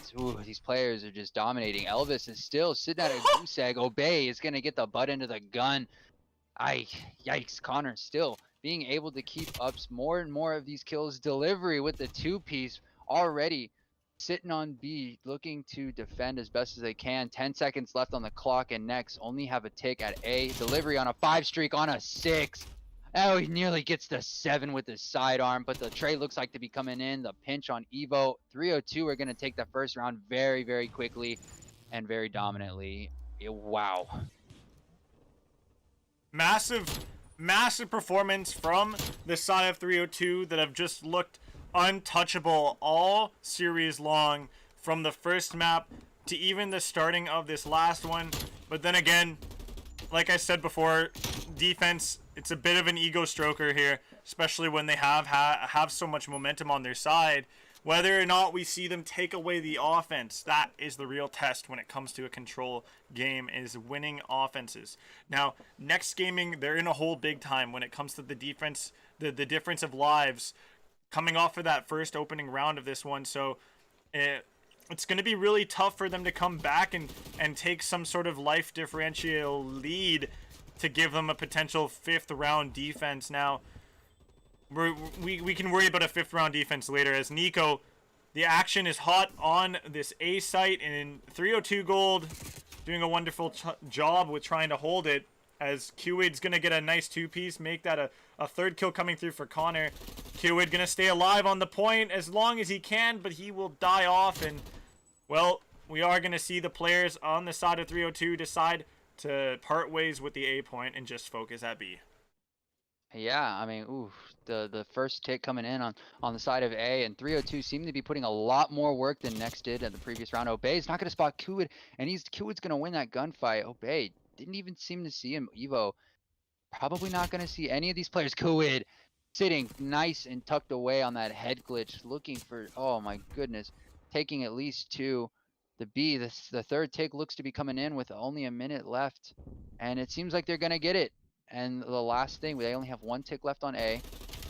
these players are just dominating. Elvis is still sitting at a goose egg. Obey is going to get the butt into the gun. Yikes. Connor still being able to keep up more and more of these kills. Delivery with the 2-piece already sitting on B, looking to defend as best as they can. 10 seconds left on the clock, and NeX only have a tick at A. Delivery on a 5 streak on a 6. Oh, he nearly gets the 7 with his sidearm, but the trade looks like to be coming in. The pinch on Evo. 302 are going to take the first round very, very quickly and very dominantly. Wow. Massive performance from the side of 302 that have just looked untouchable all series long, from the first map to even the starting of this last one. But then again, like I said before, defense, it's a bit of an ego stroker here, especially when they have so much momentum on their side. Whether or not we see them take away the offense, that is the real test when it comes to a control game, is winning offenses. Now, NeX Gaming, they're in a hole big time when it comes to the defense, the difference of lives coming off of that first opening round of this one. So it's going to be really tough for them to come back and take some sort of life differential lead to give them a potential 5th round defense. Now, we can worry about a 5th round defense later, as Nico, the action is hot on this A site, and in 302 Gold doing a wonderful job with trying to hold it, as Q-Wid's going to get a nice 2-piece, make that a 3rd kill coming through for Connor. Q-Wid going to stay alive on the point as long as he can, but he will die off, and, well, we are going to see the players on the side of 302 decide to part ways with the A point and just focus at B. Yeah, I mean, ooh, the first tick coming in on the side of A, and 302 seem to be putting a lot more work than NeX did in the previous round. Obey's not going to spot Q-Wid, and Q-Wid's going to win that gunfight. Obey didn't even seem to see him. Evo probably not going to see any of these players. Q-Wid sitting nice and tucked away on that head glitch, looking for, oh my goodness, taking at least 2. The B, the 3rd tick looks to be coming in with only a minute left, and it seems like they're going to get it. And the last thing, they only have 1 tick left on A.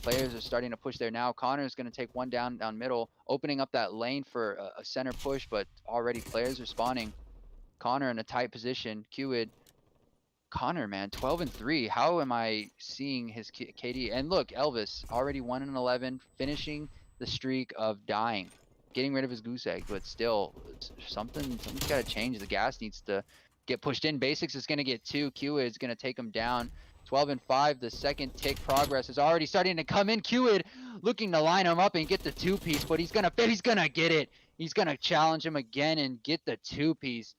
Players are starting to push there now. Connor's going to take one down middle, opening up that lane for a center push, but already players are spawning. Connor in a tight position. Q-Wid. Connor, man, 12-3. How am I seeing his KD? And look, Elvis, already 1-11, finishing the streak of dying. Getting rid of his goose egg, but still, something's got to change. The gas needs to get pushed in. Basics is going to get 2. Q-Wid is going to take him down. 12-5. The second tick progress is already starting to come in. Q-Wid looking to line him up and get the 2-piece, but he's gonna get it. He's gonna challenge him again and get the 2-piece.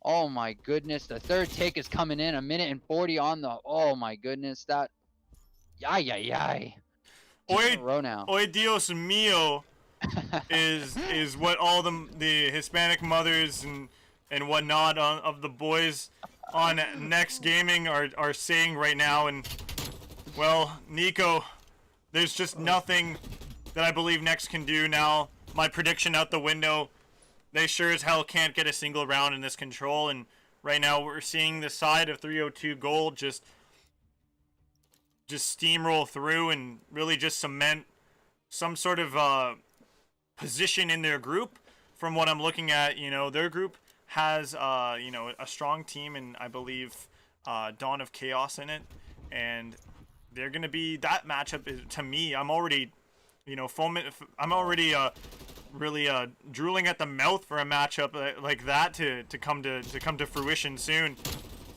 Oh my goodness, the 3rd tick is coming in. 1:40 on the. Oh my goodness, that. Yay. Oy Dios mío is what all the Hispanic mothers and whatnot of the boys on NeX Gaming are saying right now. And, well, Nico, there's just nothing that I believe NeX can do now. My prediction out the window. They sure as hell can't get a single round in this control, and right now we're seeing the side of 302 Gold just steamroll through and really just cement some sort of position in their group. From what I'm looking at, their group has a strong team, and I believe Dawn of Chaos in it, and they're gonna be, that matchup is, to me, I'm already really drooling at the mouth for a matchup like that to come to fruition soon.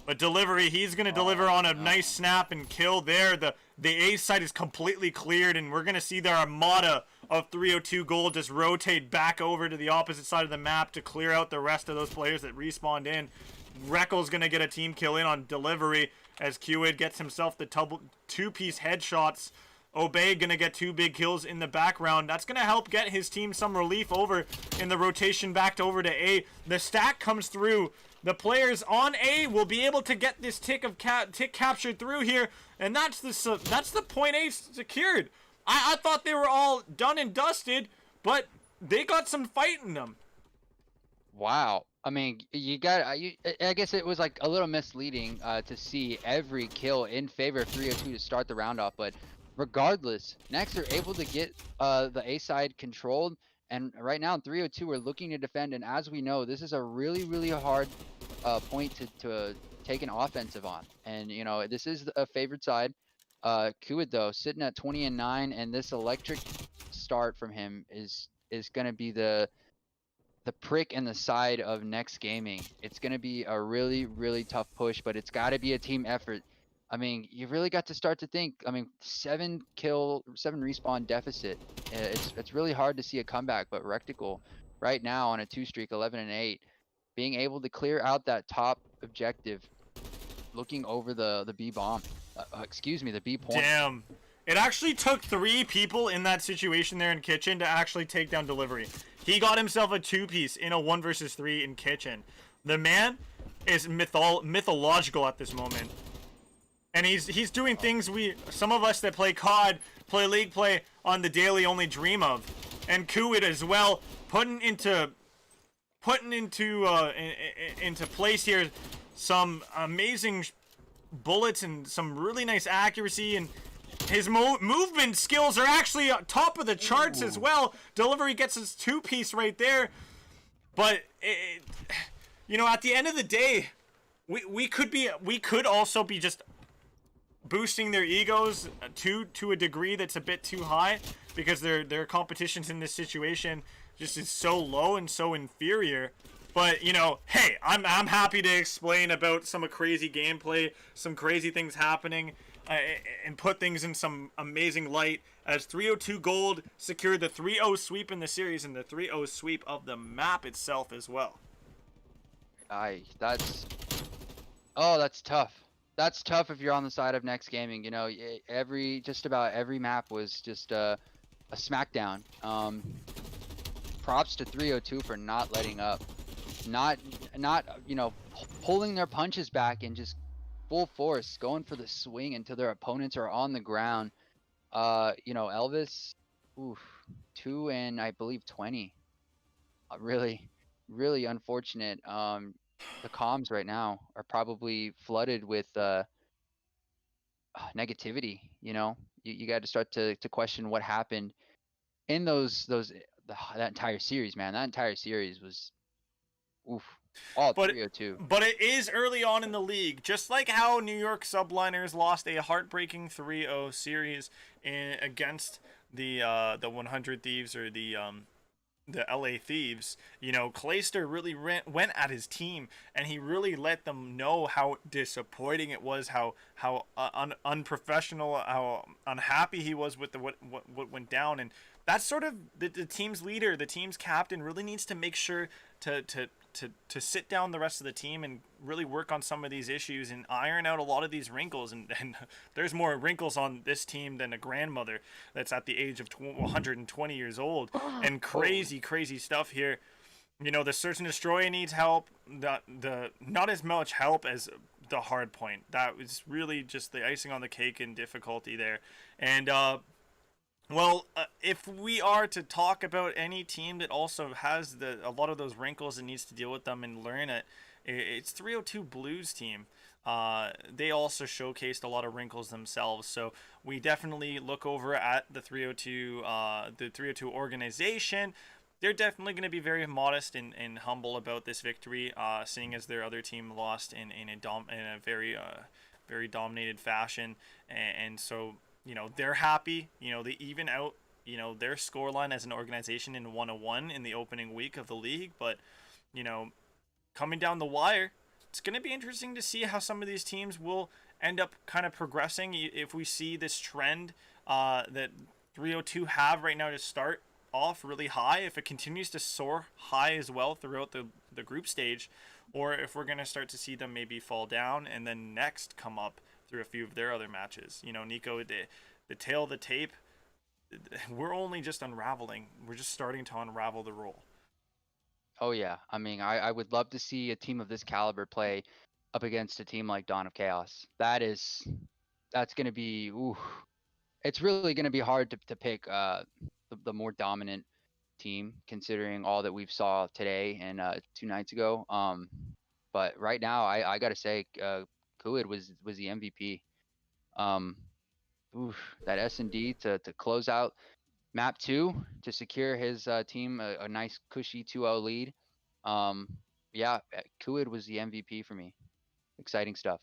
But delivery, he's gonna deliver on a nice snap and kill there. The A side is completely cleared, and we're gonna see their armada of 302 Gold just rotate back over to the opposite side of the map to clear out the rest of those players that respawned in. Reckel's gonna get a team kill in on delivery as Q-Wid gets himself the 2-piece headshots. Obey gonna get 2 big kills in the background. That's gonna help get his team some relief over in the rotation back over to A. The stack comes through. The players on A will be able to get this tick captured through here, and that's the point A secured. I thought they were all done and dusted, but they got some fight in them. Wow. I mean, I guess it was like a little misleading to see every kill in favor of 302 to start the round off, but regardless, NeX are able to get the A side controlled, and right now 302 are looking to defend, and as we know, this is a really hard point to take an offensive on, and this is a favored side. Kuid though sitting at 20-9, and this electric start from him is gonna be the prick in the side of NeX Gaming. It's going to be a really, really tough push, but it's got to be a team effort. I mean, you really got to start to think. I mean, 7 respawn deficit. It's really hard to see a comeback, but Rectical right now on a 2 streak, 11-8, being able to clear out that top objective, looking over the B bomb. Excuse me, the B point. Damn. It actually took 3 people in that situation there in Kitchen to actually take down Delivery. He got himself a 2-piece in a 1 versus 3 in Kitchen. The man is mythological at this moment. And he's doing things some of us that play COD, play League play on the daily only dream of. And Kuwait as well, putting into place here some amazing bullets and some really nice accuracy, and his movement skills are actually top of the charts as well. Delivery gets his 2-piece right there, but at the end of the day, we could also be just boosting their egos to a degree that's a bit too high, because their competitions in this situation just is so low and so inferior. But hey, I'm happy to explain about some crazy gameplay, some crazy things happening, and put things in some amazing light, as 302 Gold secured the 3-0 sweep in the series and the 3-0 sweep of the map itself as well. That's tough. That's tough if you're on the side of NeX Gaming. Just about every map was just a smackdown. Props to 302 for not letting up, not pulling their punches back and just full force going for the swing until their opponents are on the ground. Elvis, 2 and I believe 20. Really, really unfortunate. The comms right now are probably flooded with negativity. You got to start to question what happened in that entire series, man. That entire series was all 302. But it is early on in the league, just like how New York Subliners lost a heartbreaking 3-0 series against the 100 Thieves, or the LA Thieves. Clayster really went at his team, and he really let them know how disappointing it was, how unprofessional, how unhappy he was with what went down. And that's sort of the team's leader, the team's captain, really needs to make sure to sit down the rest of the team and really work on some of these issues and iron out a lot of these wrinkles. And there's more wrinkles on this team than a grandmother that's at the age of 120 years old. And crazy stuff here. The search and destroy needs help. The not as much help as the hard point. That was really just the icing on the cake in difficulty there. And if we are to talk about any team that also has a lot of those wrinkles and needs to deal with them and learn it's 302 Blues team. They also showcased a lot of wrinkles themselves, so we definitely look over at the 302 organization. They're definitely going to be very modest and humble about this victory, seeing as their other team lost in a very dominated fashion, and so they're happy. They even out, their scoreline as an organization in 101 in the opening week of the league. But, coming down the wire, it's going to be interesting to see how some of these teams will end up kind of progressing. If we see this trend that 302 have right now to start off really high, if it continues to soar high as well throughout the group stage, or if we're going to start to see them maybe fall down and then next come up through a few of their other matches. Nico, the tail of the tape, we're only just unraveling. We're just starting to unravel the roll. Oh yeah, I mean, I would love to see a team of this caliber play up against a team like Dawn of Chaos. That's going to be, it's really going to be hard to pick the more dominant team, considering all that we've saw today and 2 nights ago. But right now, I gotta say, Kuid was the MVP. That S&D to close out map 2 to secure his team a nice cushy 2-0 lead. Yeah, Kuid was the MVP for me. Exciting stuff.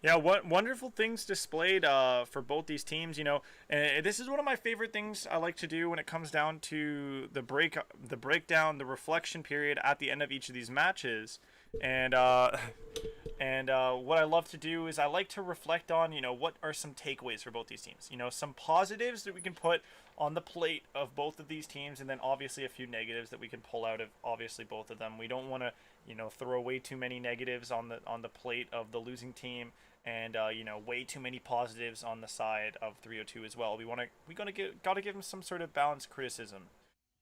Yeah, what wonderful things displayed for both these teams. You know, and this is one of my favorite things I like to do when it comes down to the breakdown, the reflection period at the end of each of these matches. And what I love to do is I like to reflect on, you know, what are some takeaways for both these teams. You know, some positives that we can put on the plate of both of these teams, and then obviously a few negatives that we can pull out of obviously both of them. We don't want to, you know, throw way too many negatives on the plate of the losing team, and you know, way too many positives on the side of 302 as well. Gotta give them some sort of balanced criticism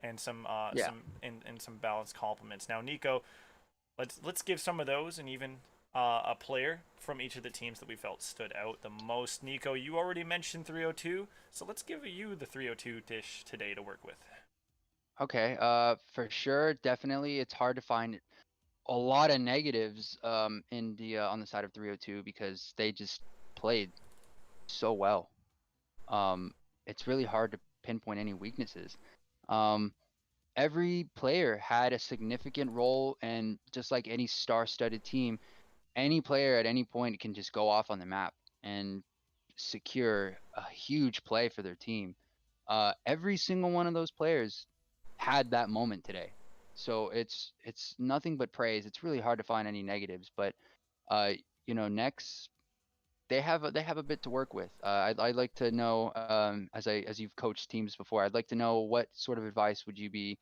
and Yeah. and some balanced compliments. Now, Nico, let's give some of those, and even a player from each of the teams that we felt stood out the most. Nico, you already mentioned 302, so let's give you the 302 dish today to work with. Okay. For sure, definitely, it's hard to find a lot of negatives in the on the side of 302 because they just played so well. Um, it's really hard to pinpoint any weaknesses. Um, every player had a significant role, and just like any star-studded team, any player at any point can just go off on the map and secure a huge play for their team. Every single one of those players had that moment today. So it's nothing but praise. It's really hard to find any negatives, but uh, NeX, they have a bit to work with. I'd like to know, as you've coached teams before, I'd like to know what sort of advice would you be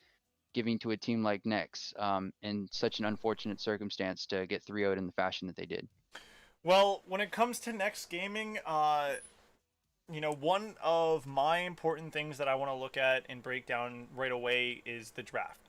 giving to a team like NeX in such an unfortunate circumstance to get 3-0'd in the fashion that they did. Well, when it comes to next gaming, you know, one of my important things that I want to look at and break down right away is the draft.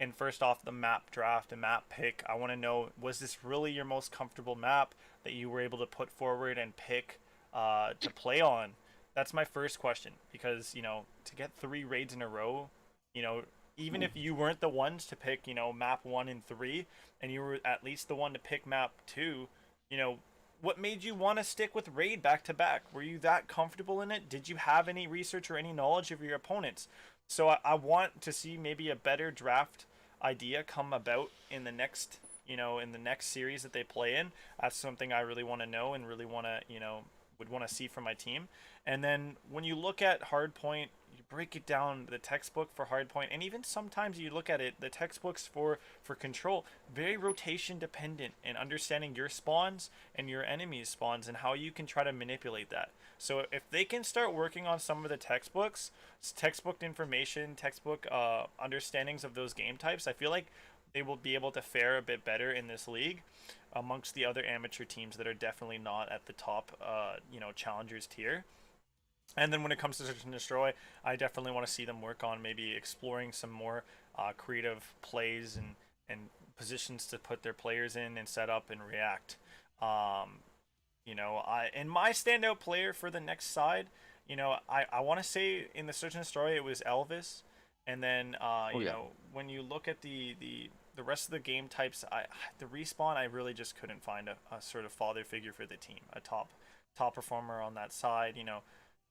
And first off, the map draft and map pick. I want to know, was this really your most comfortable map that you were able to put forward and pick to play on? That's my first question, because, you know, to get 3 raids in a row, you know, even if you weren't the ones to pick, you know, map 1 and 3, and you were at least the one to pick map 2, you know, what made you want to stick with raid back to back? Were you that comfortable in it? Did you have any research or any knowledge of your opponents? So I want to see maybe a better draft idea come about in the next, you know, in the next series that they play in. That's something I really want to know and really want to, you know, would want to see from my team. And then when you look at hardpoint, you break it down, the textbook for hardpoint, and even sometimes you look at it, the textbooks for control, very rotation dependent, and understanding your spawns and your enemies spawns and how you can try to manipulate that. So if they can start working on some of the textbooks, textbook information, textbook understandings of those game types, I feel like they will be able to fare a bit better in this league amongst the other amateur teams that are definitely not at the top, you know, challengers tier. And then when it comes to search and destroy, I definitely want to see them work on maybe exploring some more creative plays and positions to put their players in and set up and react. Um, you know, my standout player for the next side, you know, I want to say in the search and destroy it was Elvis, and then Oh you yeah. know, when you look at the rest of the game types, the respawn, I really just couldn't find a sort of father figure for the team, a top performer on that side. You know,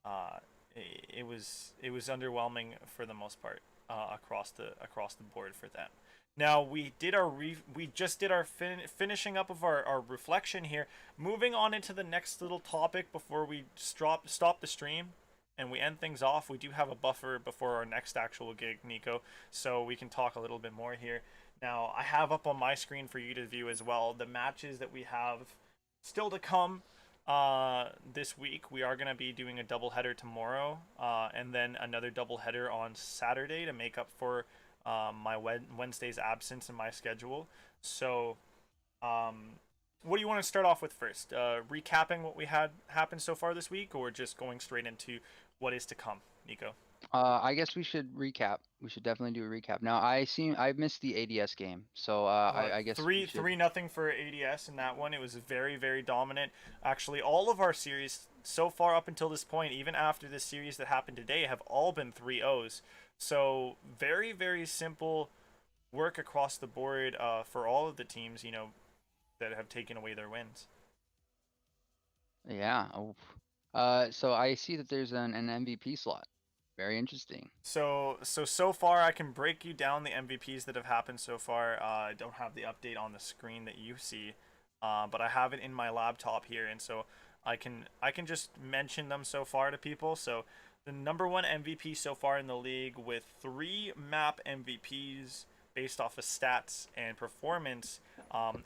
uh, it was underwhelming for the most part across the board for them. Now we just did our finishing up of our reflection here. Moving on into the next little topic before we stop the stream and we end things off. We do have a buffer before our next actual gig, Nico, so we can talk a little bit more here. Now I have up on my screen for you to view as well the matches that we have still to come this week. We are going to be doing a doubleheader tomorrow, and then another doubleheader on Saturday to make up for my Wednesday's absence in my schedule. So, what do you want to start off with first? Recapping what we had happen so far this week, or just going straight into what is to come, Nico? I guess we should recap. We should definitely do a recap. Now, I missed the ADS game, so I guess we Three should. three nothing for ADS in that one. It was very dominant. Actually, all of our series so far up until this point, even after this series that happened today, have all been 3-0s. So very simple work across the board for all of the teams. You know, that have taken away their wins. Yeah. Oh. So I see that there's an MVP slot. Very interesting. So far, I can break you down the MVPs that have happened so far. I don't have the update on the screen that you see. but I have it in my laptop here, and so I can just mention them so far to people. So the number one MVP so far in the league with 3 map MVPs based off of stats and performance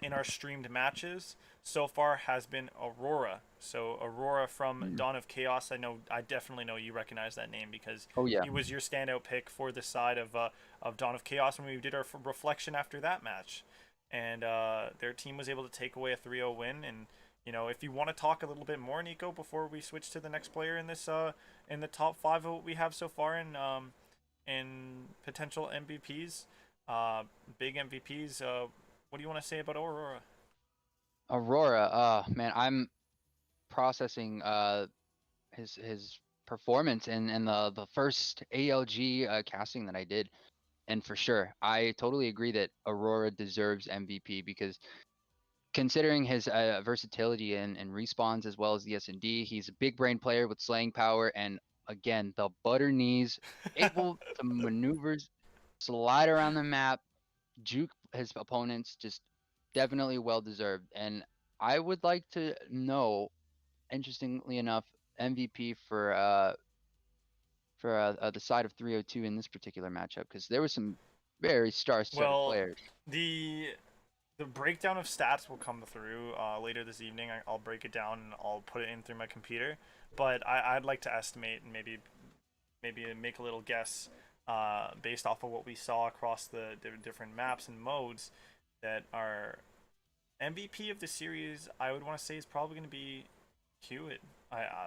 in our streamed matches so far has been Aurora. So Aurora from Mm. Dawn of Chaos. I definitely know you recognize that name because Oh yeah. he was your standout pick for the side of Dawn of Chaos when we did our reflection after that match, and their team was able to take away a 3-0 win. And if you want to talk a little bit more, Nico, before we switch to the next player in this in the top 5 of what we have so far in potential MVPs, big MVPs. What do you want to say about Aurora? Aurora. Man, I'm processing his performance in the first ALG casting that I did. And for sure, I totally agree that Aurora deserves MVP because considering his versatility and respawns as well as the S&D, he's a big brain player with slaying power. And again, the butter knees, able to maneuvers, slide around the map, juke his opponents, just definitely well deserved. And I would like to know, interestingly enough, MVP for the side of 302 in this particular matchup because there was some very star-studded Well, players. the the breakdown of stats will come through later this evening. I'll break it down and I'll put it in through my computer. But I'd like to estimate and maybe make a little guess based off of what we saw across the different maps and modes that our MVP of the series, I would want to say, is probably going to be Hewitt.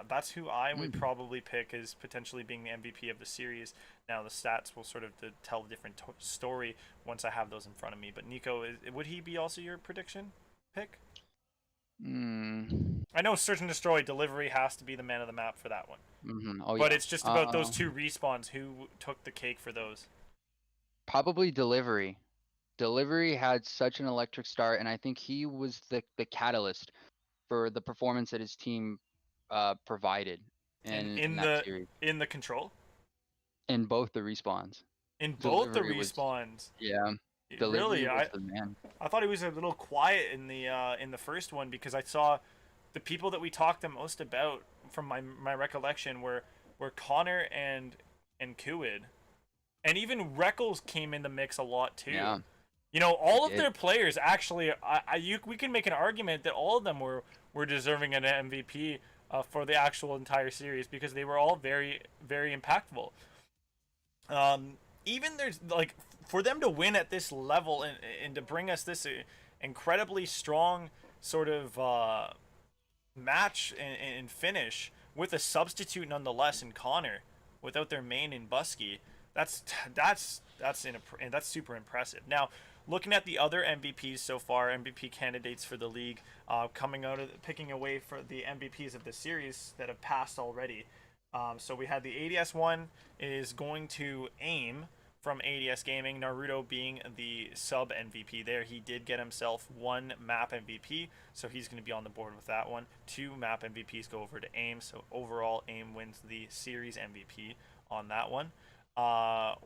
That's who I would Mm. probably pick as potentially being the MVP of the series. Now the stats will sort of tell a different story once I have those in front of me. But Nico, would he be also your prediction pick? Mm. I know Search and Destroy Delivery has to be the man of the map for that one, Oh but yeah. it's just about those two respawns. Who took the cake for those? Probably delivery. Delivery had such an electric start, and I think he was the catalyst for the performance that his team provided In in in that the series in the control? in both the respawns. In both the Delivery was, respawns. yeah, Really, delivery was I the man. I thought he was a little quiet in the first one because I saw the people that we talked the most about from my recollection were Connor and Kuid. And even Reckles came in the mix a lot too. Yeah, he All of did. their players actually, we can make an argument that all of them were deserving an MVP for the actual entire series because they were all very very impactful. Even there's like for them to win at this level and to bring us this incredibly strong sort of match and finish with a substitute nonetheless in Connor without their main in Busky. That's and that's super impressive. Now, looking at the other MVPs so far, MVP candidates for the league, coming out of picking away for the MVPs of the series that have passed already. So we had the ADS one is going to aim from ADS Gaming, Naruto being the sub MVP there. He did get himself 1 map MVP, so he's going to be on the board with that one. 2 map MVPs go over to AIM, so overall AIM wins the series MVP on that one.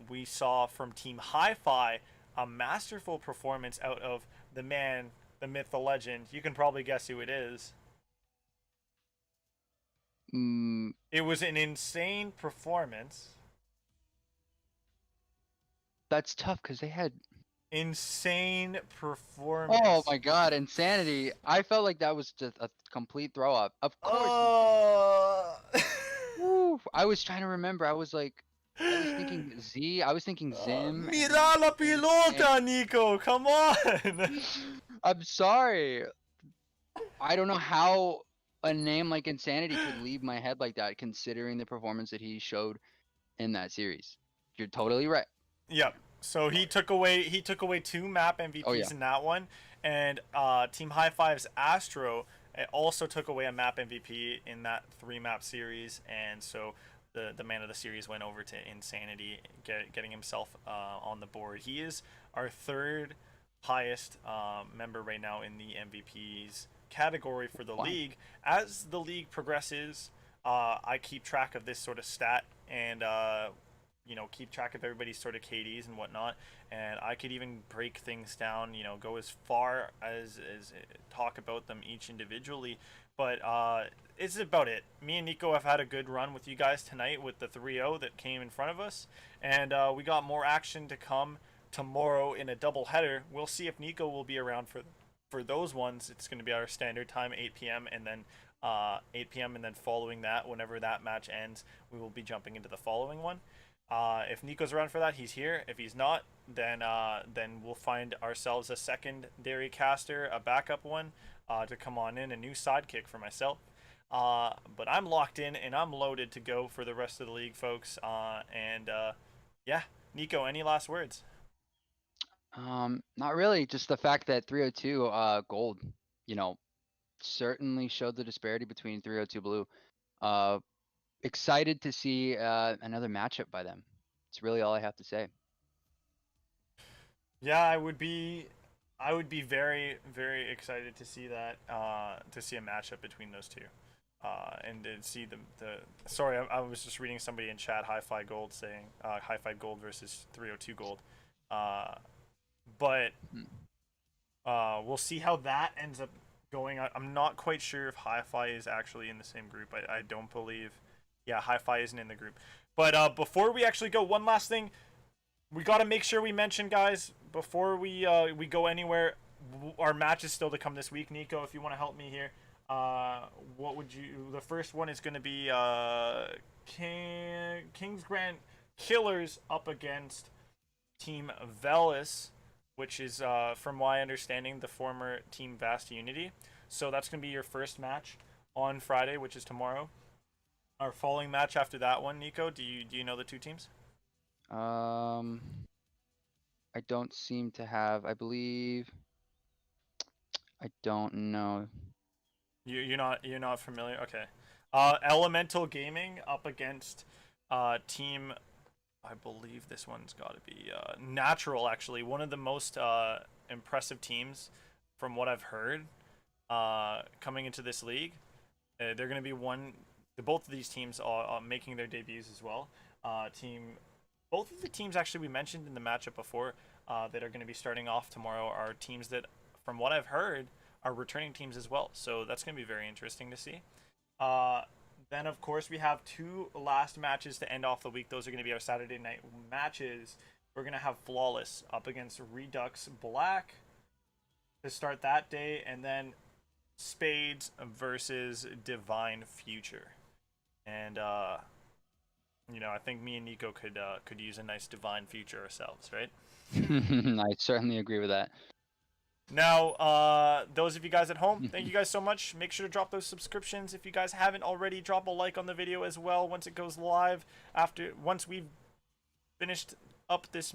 We saw from Team Hi-Fi a masterful performance out of the man, the myth, the legend. You can probably guess who it is. Mm, It was an insane performance. that's tough because they had. Insane Oh performance. my God, insanity! I felt like that was just a complete throw up. Of course, insanity. Oh. Woo! I was trying to remember. I was thinking Z. I was thinking Zim Mira la and pilota, Nico. Come on. I'm sorry. I don't know how a name like Insanity could leave my head like that, considering the performance that he showed in that series. You're totally right. Yep. So he took away 2 map Oh yeah. MVPs in that one, and Team High Five's Astro also took away a map MVP in that 3 map series, and so the man of the series went over to Insanity, getting himself on the board. He is our third highest member right now in the MVPs category for the Wow. league. As the league progresses, I keep track of this sort of stat, and keep track of everybody's sort of KDs and whatnot, and I could even break things down, go as far as talk about them each individually. But it's about it. Me and Nico have had a good run with you guys tonight with the 3-0 that came in front of us, and we got more action to come tomorrow in a double header. We'll see if Nico will be around for those ones. It's going to be our standard time, 8 p.m., and then 8 p.m. and then following that, whenever that match ends, we will be jumping into the following one. If Nico's around for that, he's here. If he's not, then we'll find ourselves a secondary caster, a backup one, to come on in, a new sidekick for myself. But I'm locked in and I'm loaded to go for the rest of the league, folks. Yeah, Nico, any last words? Not really. Just the fact that 302 gold, you know, certainly showed the disparity between 302 blue. Uh, Excited to see another matchup by them. It's really all I have to say. Yeah, I would be very, very excited to see that, to see a matchup between those two, and to see the. Sorry, I was just reading somebody in chat, Hi-Fi Gold saying, Hi-Fi Gold versus 302 Gold, uh, but Hmm. we'll see how that ends up going. I'm not quite sure if Hi-Fi is actually in the same group. I don't believe. Yeah, Hi-Fi isn't in the group. But before we actually go, one last thing we got to make sure we mention, guys, before we go anywhere. Our match is still to come this week. Nico, if you want to help me here, what would you? The first one is going to be Kings Grant Killers up against Team Velis, which is, from my understanding, the former Team Vast Unity. So that's going to be your first match on Friday, which is tomorrow. Our following match after that one, Nico, do you know the two teams? Um, I don't seem to have. I believe I don't know. You're not familiar. Okay. Elemental Gaming up against team. I believe this one's got to be Natural. Actually, one of the most impressive teams from what I've heard coming into this league. They're going to be one. Both of these teams are making their debuts as well. Team. Both of the teams actually we mentioned in the matchup before, that are going to be starting off tomorrow, are teams that, from what I've heard, are returning teams as well. So that's going to be very interesting to see. Uh, then, of course, we have two last matches to end off the week. Those are going to be our Saturday night matches. We're going to have Flawless up against Redux Black to start that day, and then Spades versus Divine Future. And I think me and Nico could use a nice Divine Future ourselves, right? I certainly agree with that. Now, those of you guys at home, thank you guys so much. Make sure to drop those subscriptions. If you guys haven't already, drop a like on the video as well once it goes live. Once we've finished up this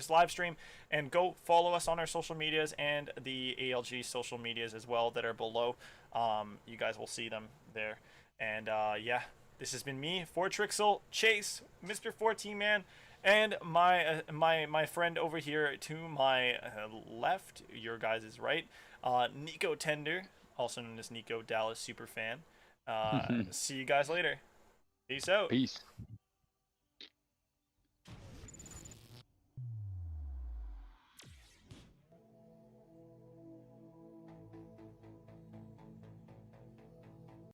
live stream, and go follow us on our social medias and the ALG social medias as well that are below. You guys will see them there. And yeah, this has been me, Fortrixel, Chase, Mr. 14 Man, and my friend over here to my left, your guys is right, Nico Tender, also known as Nico Dallas Superfan. See you guys later. Peace out. Peace.